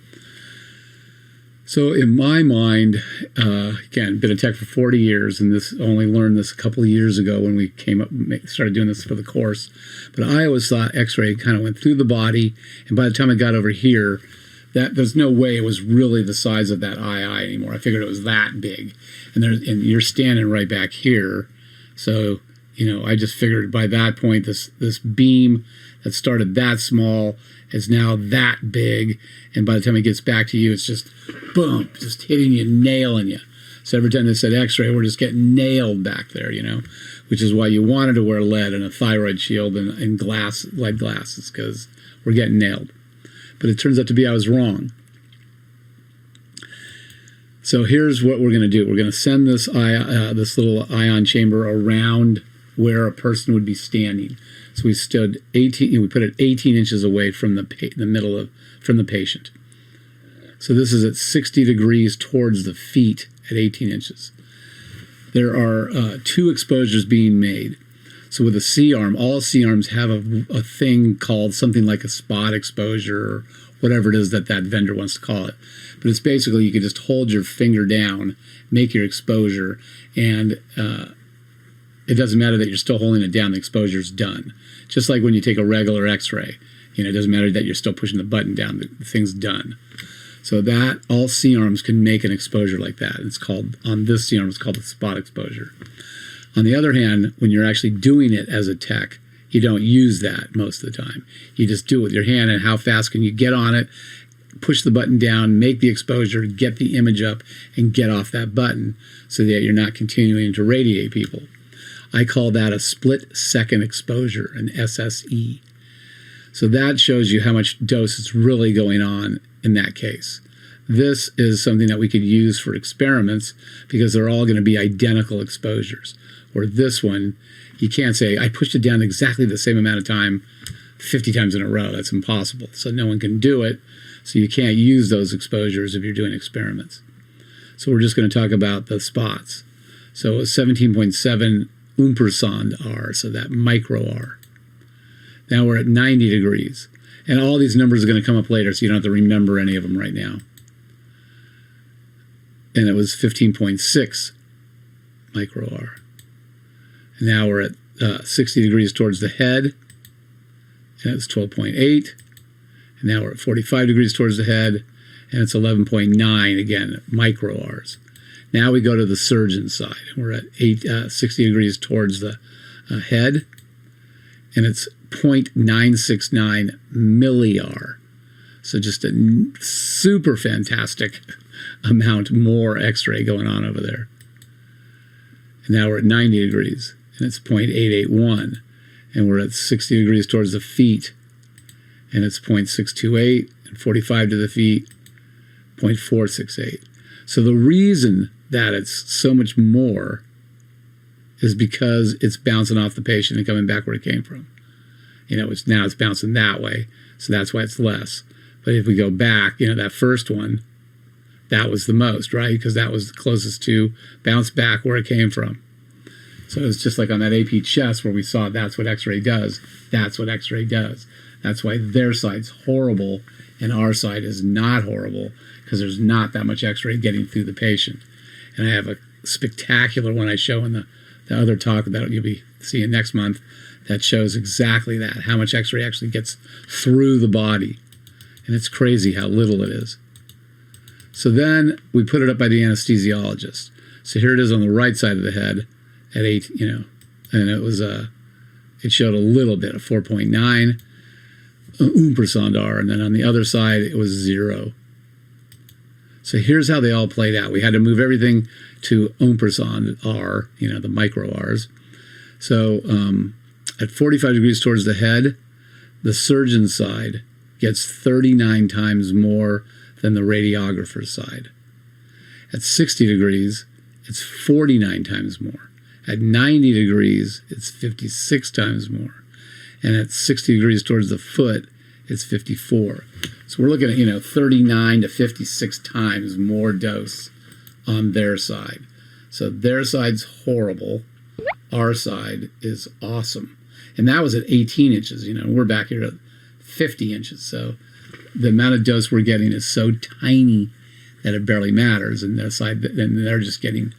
So in my mind, again, been a tech for 40 years, and this only learned this a couple of years ago when we started doing this for the course. But I always thought X-ray kind of went through the body, and by the time I got over here, that there's no way it was really the size of that eye anymore. I figured it was that big, and you're standing right back here, so I just figured by that point this beam that started that small is now that big, and by the time it gets back to you, it's just boom, just hitting you, nailing you. So every time they said X-ray, we're just getting nailed back there, which is why you wanted to wear lead and a thyroid shield and lead glasses, because we're getting nailed. But it turns out to be I was wrong. So here's what we're going to do. We're going to send this little ion chamber around where a person would be standing. So we stood 18. We put it 18 inches away from from the patient. So this is at 60 degrees towards the feet at 18 inches. There are 2 exposures being made. So with a C-arm, all C-arms have a thing called something like a spot exposure or whatever it is that vendor wants to call it. But it's basically you can just hold your finger down, make your exposure, and it doesn't matter that you're still holding it down, the exposure's done. Just like when you take a regular X-ray, it doesn't matter that you're still pushing the button down, the thing's done. So that all C-arms can make an exposure like that. It's called, on this C-arm, it's called a spot exposure. On the other hand, when you're actually doing it as a tech, you don't use that most of the time. You just do it with your hand, and how fast can you get on it, push the button down, make the exposure, get the image up, and get off that button so that you're not continuing to radiate people. I call that a split-second exposure, an SSE. So that shows you how much dose is really going on in that case. This is something that we could use for experiments because they're all going to be identical exposures. Or this one, you can't say, I pushed it down exactly the same amount of time 50 times in a row. That's impossible. So no one can do it. So you can't use those exposures if you're doing experiments. So we're just going to talk about the spots. So 17.7 umpersond R, so that micro R. Now we're at 90 degrees. And all these numbers are going to come up later, so you don't have to remember any of them right now. And it was 15.6 micro R. And now we're at 60 degrees towards the head, and it's 12.8. And now we're at 45 degrees towards the head, and it's 11.9, again, micro Rs. Now we go to the surgeon side, and we're at 60 degrees towards the head, and it's 0.969 milli-R. So just a super fantastic amount more X-ray going on over there. And now we're at 90 degrees, and it's 0.881. And we're at 60 degrees towards the feet, and it's 0.628, and 45 to the feet, 0.468. So the reason that it's so much more is because it's bouncing off the patient and coming back where it came from. Now it's bouncing that way, so that's why it's less. But if we go back, that first one, that was the most, right? Because that was the closest to bounce back where it came from. So it's just like on that AP chest where we saw that's what X-ray does. That's what X-ray does. That's why their side's horrible and our side is not horrible, because there's not that much X-ray getting through the patient. And I have a spectacular one I show in the other talk that you'll be seeing next month that shows exactly that, how much X-ray actually gets through the body. And it's crazy how little it is. So then we put it up by the anesthesiologist. So here it is on the right side of the head at 8, and it showed a little bit, a 4.9 umpersond R, and then on the other side it was 0. So here's how they all played out. We had to move everything to umpersond R, the micro Rs. So at 45 degrees towards the head, the surgeon's side gets 39 times more than the radiographer's side. At 60 degrees, it's 49 times more. At 90 degrees, it's 56 times more. And at 60 degrees towards the foot, it's 54. So we're looking at, 39 to 56 times more dose on their side. So their side's horrible. Our side is awesome. And that was at 18 inches, we're back here at 50 inches. So the amount of dose we're getting is so tiny that it barely matters, and they're just getting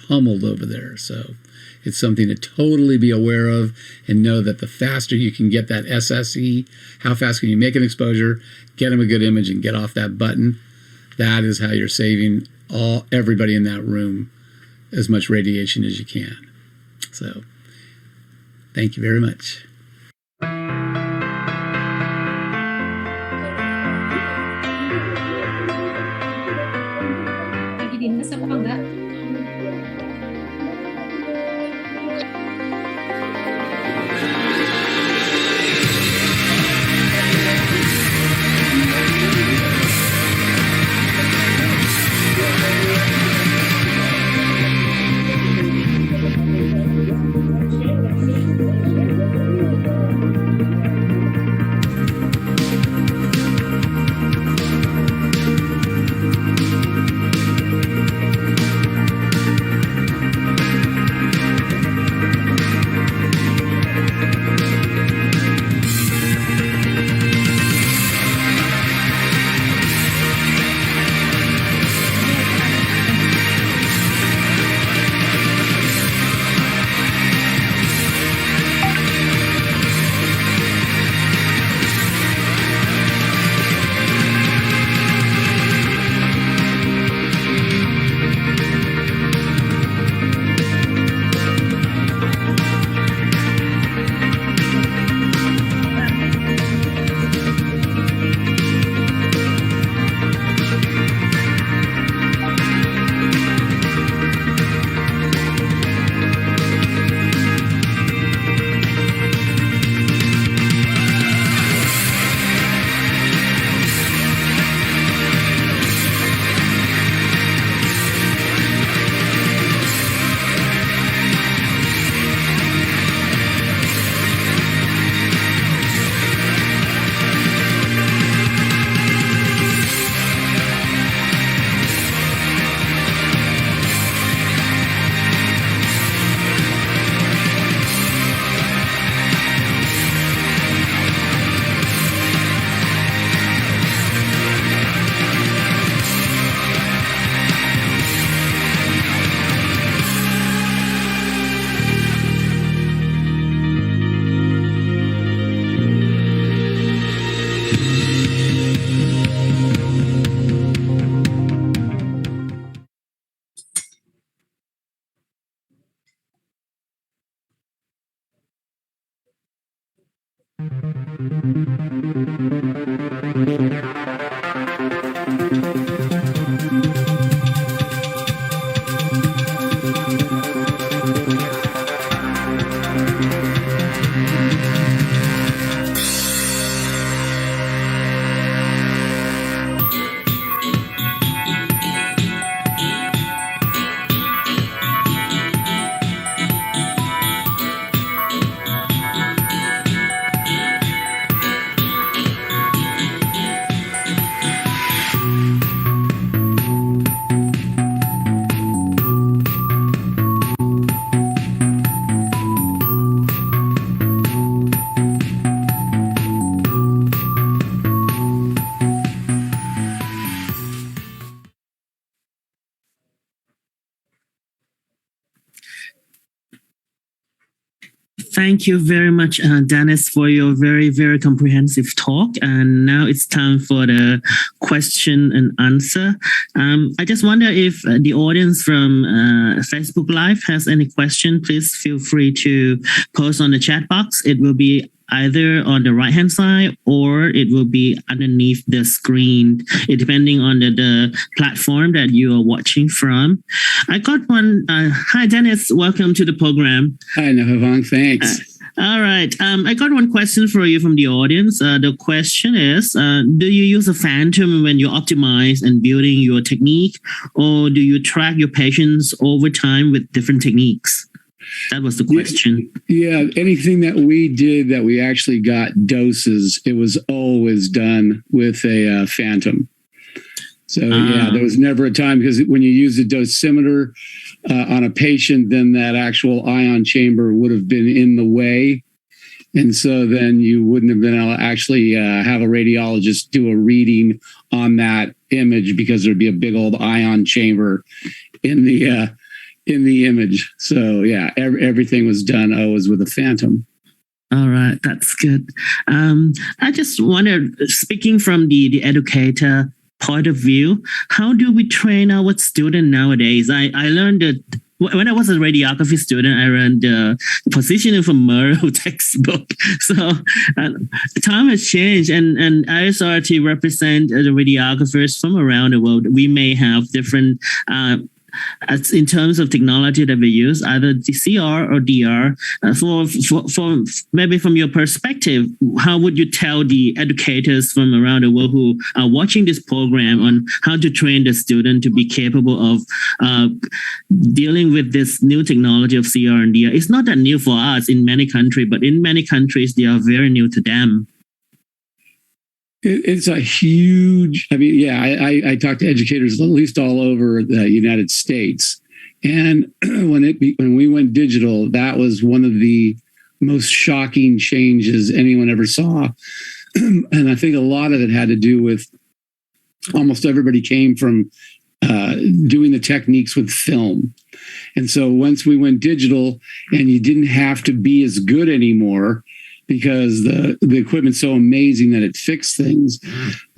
pummeled over there. So it's something to totally be aware of and know that the faster you can get that SSE, how fast can you make an exposure, get them a good image, and get off that button. That is how you're saving everybody in that room as much radiation as you can. So thank you very much. Thank you very much, Dennis, for your very, very comprehensive talk. And now it's time for the question and answer. I just wonder if the audience from Facebook Live has any question. Please feel free to post on the chat box. It will be either on the right-hand side or it will be underneath the screen, depending on the platform that you are watching from. I got one. Hi, Dennis. Welcome to the program. Hi, Napapong. Thanks. All right. I got one question for you from the audience. The question is, do you use a phantom when you optimize and building your technique, or do you track your patients over time with different techniques? That was the question. Yeah, anything that we did that we actually got doses, it was always done with a phantom. So yeah, there was never a time, because when you use a dosimeter on a patient, then that actual ion chamber would have been in the way. And so then you wouldn't have been able to actually have a radiologist do a reading on that image because there'd be a big old ion chamber in the image. So yeah, everything was done always with a phantom. All right, that's good. I just wonder, speaking from the educator point of view, how do we train our student nowadays? I learned that when I was a radiography student, I learned the positioning from Murrow textbook. So time has changed, and ISRRT represent the radiographers from around the world. We may have different in terms of technology that we use, either CR or DR. For maybe from your perspective, how would you tell the educators from around the world who are watching this program on how to train the student to be capable of dealing with this new technology of CR and DR? It's not that new for us in many countries, but in many countries, they are very new to them. It's a huge, I mean, yeah, I talk to educators at least all over the United States. And when we went digital, that was one of the most shocking changes anyone ever saw. And I think a lot of it had to do with almost everybody came from doing the techniques with film. And so once we went digital and you didn't have to be as good anymore, because the equipment's so amazing that it fixed things,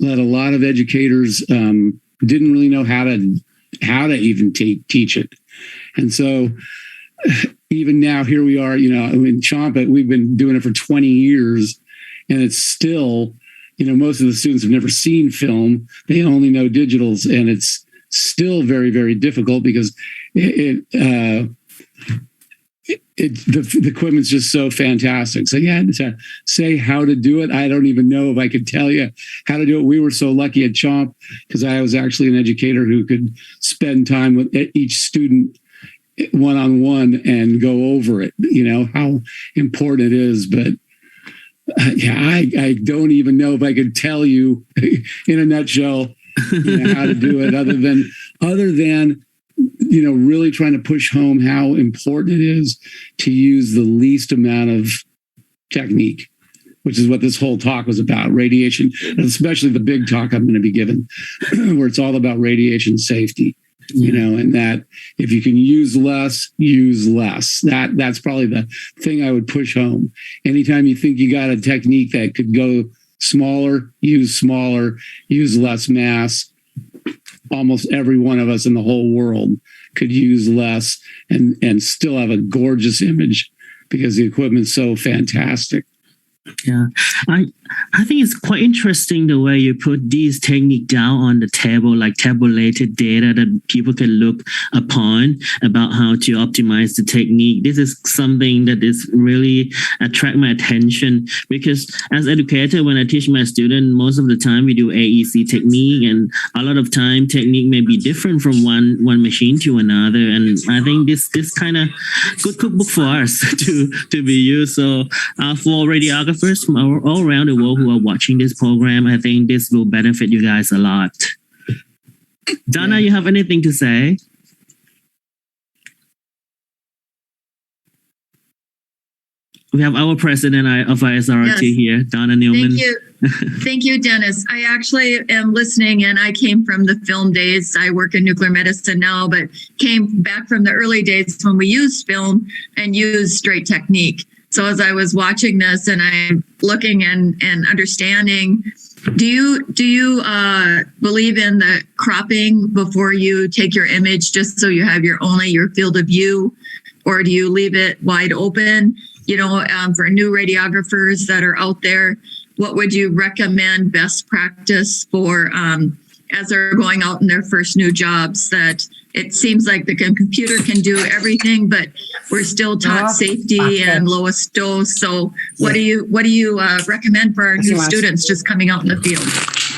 that a lot of educators didn't really know how to even teach it. And so even now, here we are, in Champa, we've been doing it for 20 years, and it's still, most of the students have never seen film. They only know digitals, and it's still very, very difficult because the equipment's just so fantastic. So yeah, to say how to do it, I don't even know if I could tell you how to do it. We were so lucky at Chomp because I was actually an educator who could spend time with each student one-on-one and go over it, how important it is. But I don't even know if I could tell you in a nutshell how to do it other than really trying to push home how important it is to use the least amount of technique, which is what this whole talk was about, radiation, and especially the big talk I'm going to be giving, where it's all about radiation safety, and that if you can use less, use less. That's probably the thing I would push home. Anytime you think you got a technique that could go smaller, use less mass. Almost every one of us in the whole world could use less and still have a gorgeous image because the equipment's so fantastic. Yeah, I think it's quite interesting the way you put these technique down on the table, like tabulated data that people can look upon about how to optimize the technique. This is something that is really attract my attention because as educator, when I teach my student, most of the time we do AEC technique, and a lot of time technique may be different from one machine to another. And I think this kind of good cookbook for us to be used. So for radiographers from all around the world who are watching this program, I think this will benefit you guys a lot. Donna, you have anything to say? We have our president of ISRRT here, Donna Newman. Thank you. Thank you, Dennis. I actually am listening, and I came from the film days. I work in nuclear medicine now, but came back from the early days when we used film and used straight technique. So as I was watching this and I'm looking and understanding, do you believe in the cropping before you take your image just so you have your field of view, or do you leave it wide open? For new radiographers that are out there, what would you recommend best practice for as they're going out in their first new jobs? That it seems like the computer can do everything, but we're still taught safety and lowest dose. So what do you recommend for our new students just coming out in the field?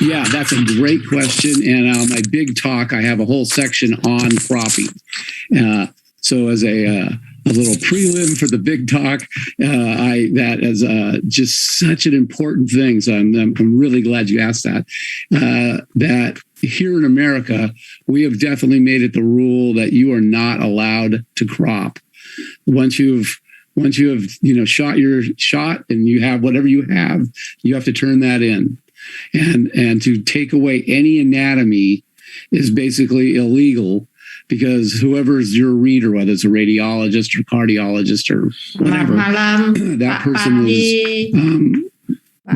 Yeah, that's a great question. And my big talk, I have a whole section on cropping. So as a little prelim for the big talk, that is just such an important thing. So I'm really glad you asked that. That here in America, we have definitely made it the rule that you are not allowed to crop. Once you have shot your shot and you have whatever you have to turn that in. and to take away any anatomy is basically illegal, because whoever's your reader, whether it's a radiologist or cardiologist or whatever, that person is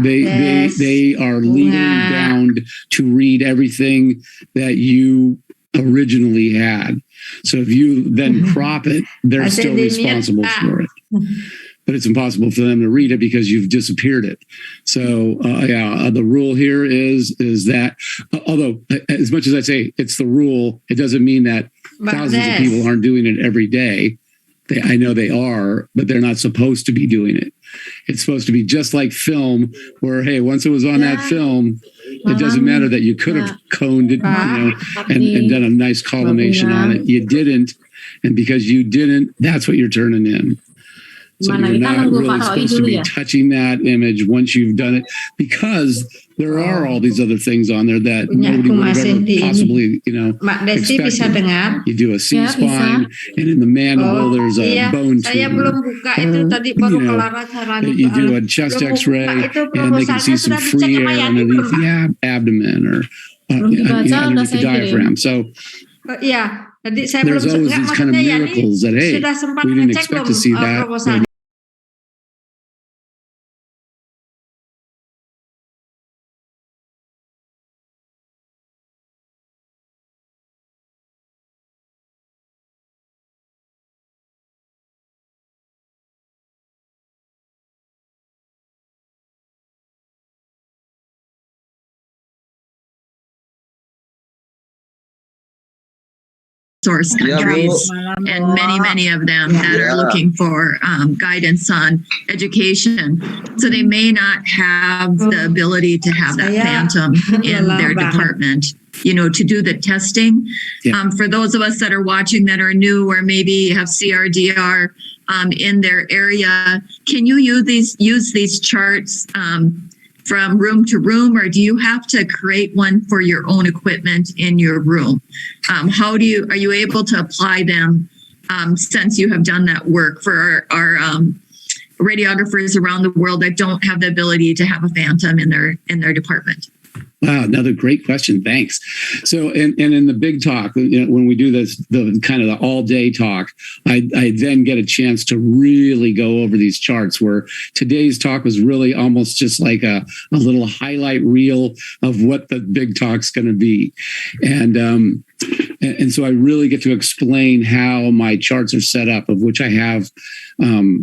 they are legally bound to read everything that you originally had. So if you then crop it, they're still responsible for it. But it's impossible for them to read it because you've disappeared it. So the rule here is that, although as much as I say it's the rule, it doesn't mean that thousands of people aren't doing it every day. I know they are, but they're not supposed to be doing it. It's supposed to be just like film, where, hey, once it was on that film, it doesn't matter that you could have coned it, and done a nice collimation on it. You didn't. And because you didn't, that's what you're turning in. So you're not really supposed to be touching that image once you've done it, because there are all these other things on there that nobody would have ever possibly, expected. You do a C-spine, and in the mandible there's a bone tumor. You do a chest X-ray, and they can see some free air underneath the abdomen or underneath the diaphragm. So there's always these kind of miracles that, hey, we didn't expect to see that. source countries, and many of them that are looking for guidance on education. So they may not have the ability to have that phantom in their department, to do the testing. For those of us that are watching that are new, or maybe have CRDR in their area, can you use these charts from room to room, or do you have to create one for your own equipment in your room? Are you able to apply them since you have done that work for our radiographers around the world that don't have the ability to have a phantom in their department? Wow, another great question. Thanks. So, and in the big talk, when we do this, the kind of the all-day talk, I then get a chance to really go over these charts, where today's talk was really almost just like a little highlight reel of what the big talk's going to be. And so I really get to explain how my charts are set up, of which I have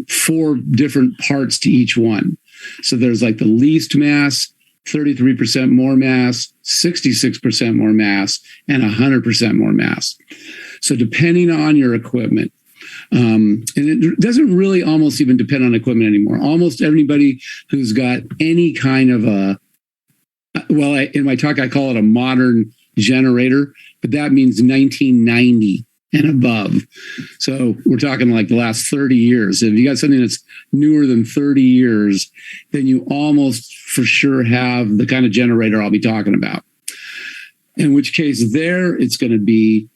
4 different parts to each one. So there's like the least mass, 33% more mass, 66% more mass, and 100% more mass. So depending on your equipment, and it doesn't really almost even depend on equipment anymore. Almost everybody who's got any kind of in my talk, I call it a modern generator, but that means 1990 and above. So we're talking like the last 30 years. If you got something that's newer than 30 years, then you almost for sure have the kind of generator I'll be talking about. In which case there, it's going to be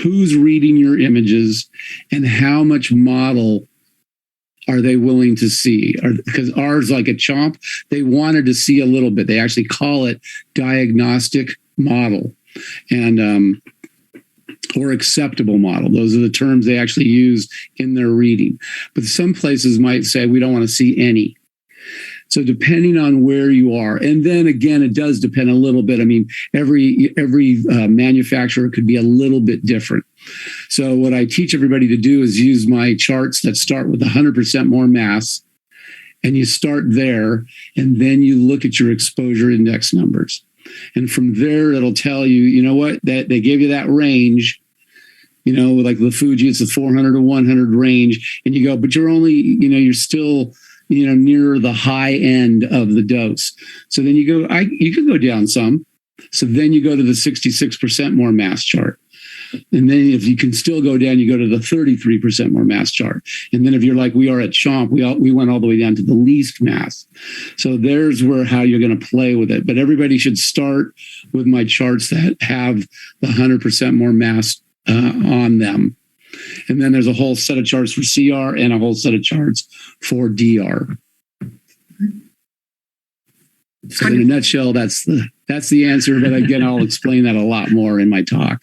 who's reading your images and how much model are they willing to see? Because ours, like at Chomp, they wanted to see a little bit. They actually call it diagnostic model. And or acceptable model. Those are the terms they actually use in their reading. But some places might say, we don't want to see any. So depending on where you are, and then again, it does depend a little bit. I mean, every manufacturer could be a little bit different. So what I teach everybody to do is use my charts that start with 100% more mass, and you start there, and then you look at your exposure index numbers. And from there, it'll tell you, you know what, that they gave you that range, like the Fuji, it's the 400 to 100 range. And you go, but you're only, you're still, near the high end of the dose. So then you go, you could go down some. So then you go to the 66% more mass chart. And then if you can still go down, you go to the 33% more mass chart. And then if you're like we are at Chomp, we went all the way down to the least mass. So there's how you're going to play with it. But everybody should start with my charts that have the 100% more mass on them. And then there's a whole set of charts for CR and a whole set of charts for DR. So in a nutshell, that's the answer. But again, I'll explain that a lot more in my talk.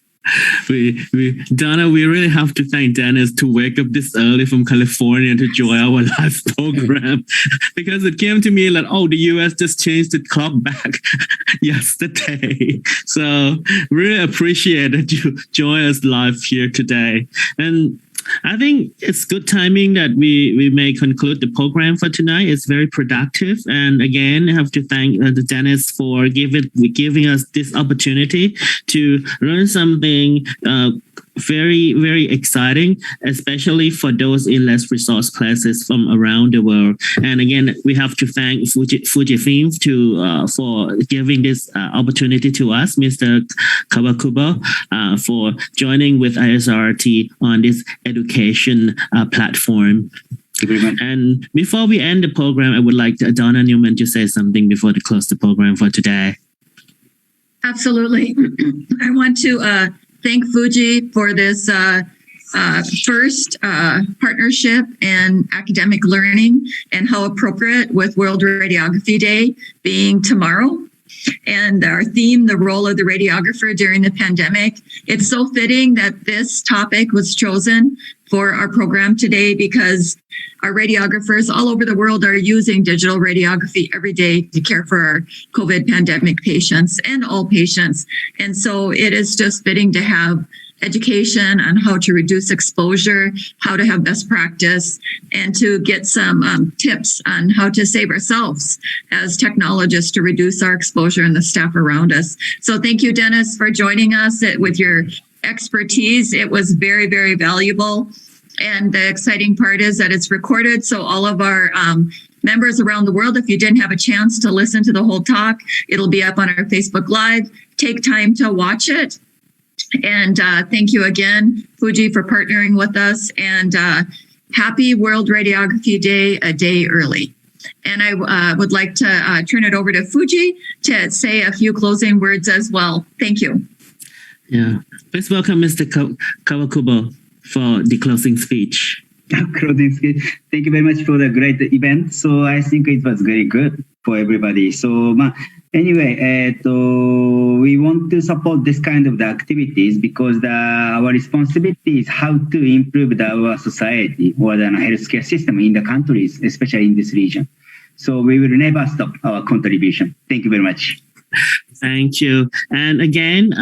Donna, we really have to thank Dennis to wake up this early from California to join our live program, because it came to me like, oh, the US just changed the clock back yesterday. So really appreciate that you join us live here today. And I think it's good timing that we may conclude the program for tonight. It's very productive. And again, I have to thank Dennis for giving us this opportunity to learn something very, very exciting, especially for those in less resource places from around the world. And again, we have to thank Fujifilm for giving this opportunity to us, Mr. KAWAKUBO, for joining with ISRRT on this education platform. And before we end the program, I would like Donna Newman to say something before to close the program for today. Absolutely. I want to thank Fuji for this first partnership and academic learning, and how appropriate with World Radiography Day being tomorrow. And our theme, the role of the radiographer during the pandemic. It's so fitting that this topic was chosen for our program today, because our radiographers all over the world are using digital radiography every day to care for our COVID pandemic patients and all patients. And so it is just fitting to have education on how to reduce exposure, how to have best practice, and to get some tips on how to save ourselves as technologists to reduce our exposure and the staff around us. So thank you, Dennis, for joining us with your expertise. It was very, very valuable. And the exciting part is that it's recorded. So all of our members around the world, if you didn't have a chance to listen to the whole talk, it'll be up on our Facebook Live. Take time to watch it. And thank you again, Fuji, for partnering with us. And happy World Radiography Day a day early. And I would like to turn it over to Fuji to say a few closing words as well. Thank you. Yeah. Please welcome Mr. KAWAKUBO for the closing speech. Closing speech. Thank you very much for the great event. So I think it was very good for everybody. So anyway, we want to support this kind of the activities, because our responsibility is how to improve our society or the healthcare system in the countries, especially in this region. So we will never stop our contribution. Thank you very much. Thank you. And again,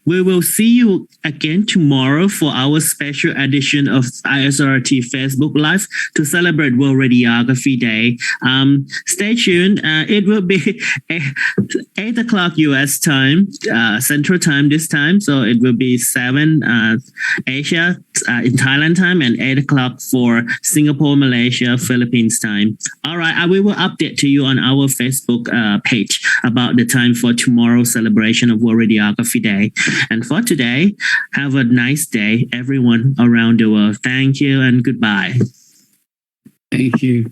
we will see you again tomorrow for our special edition of ISRRT Facebook Live to celebrate World Radiography Day. Stay tuned. It will be 8 o'clock US time, Central Time this time. So it will be 7 Asia in Thailand time, and 8 o'clock for Singapore, Malaysia, Philippines time. All right, we will update to you on our Facebook page about the time for tomorrow's celebration of World Radiography Day. And for today, have a nice day, everyone around the world. Thank you and goodbye. Thank you.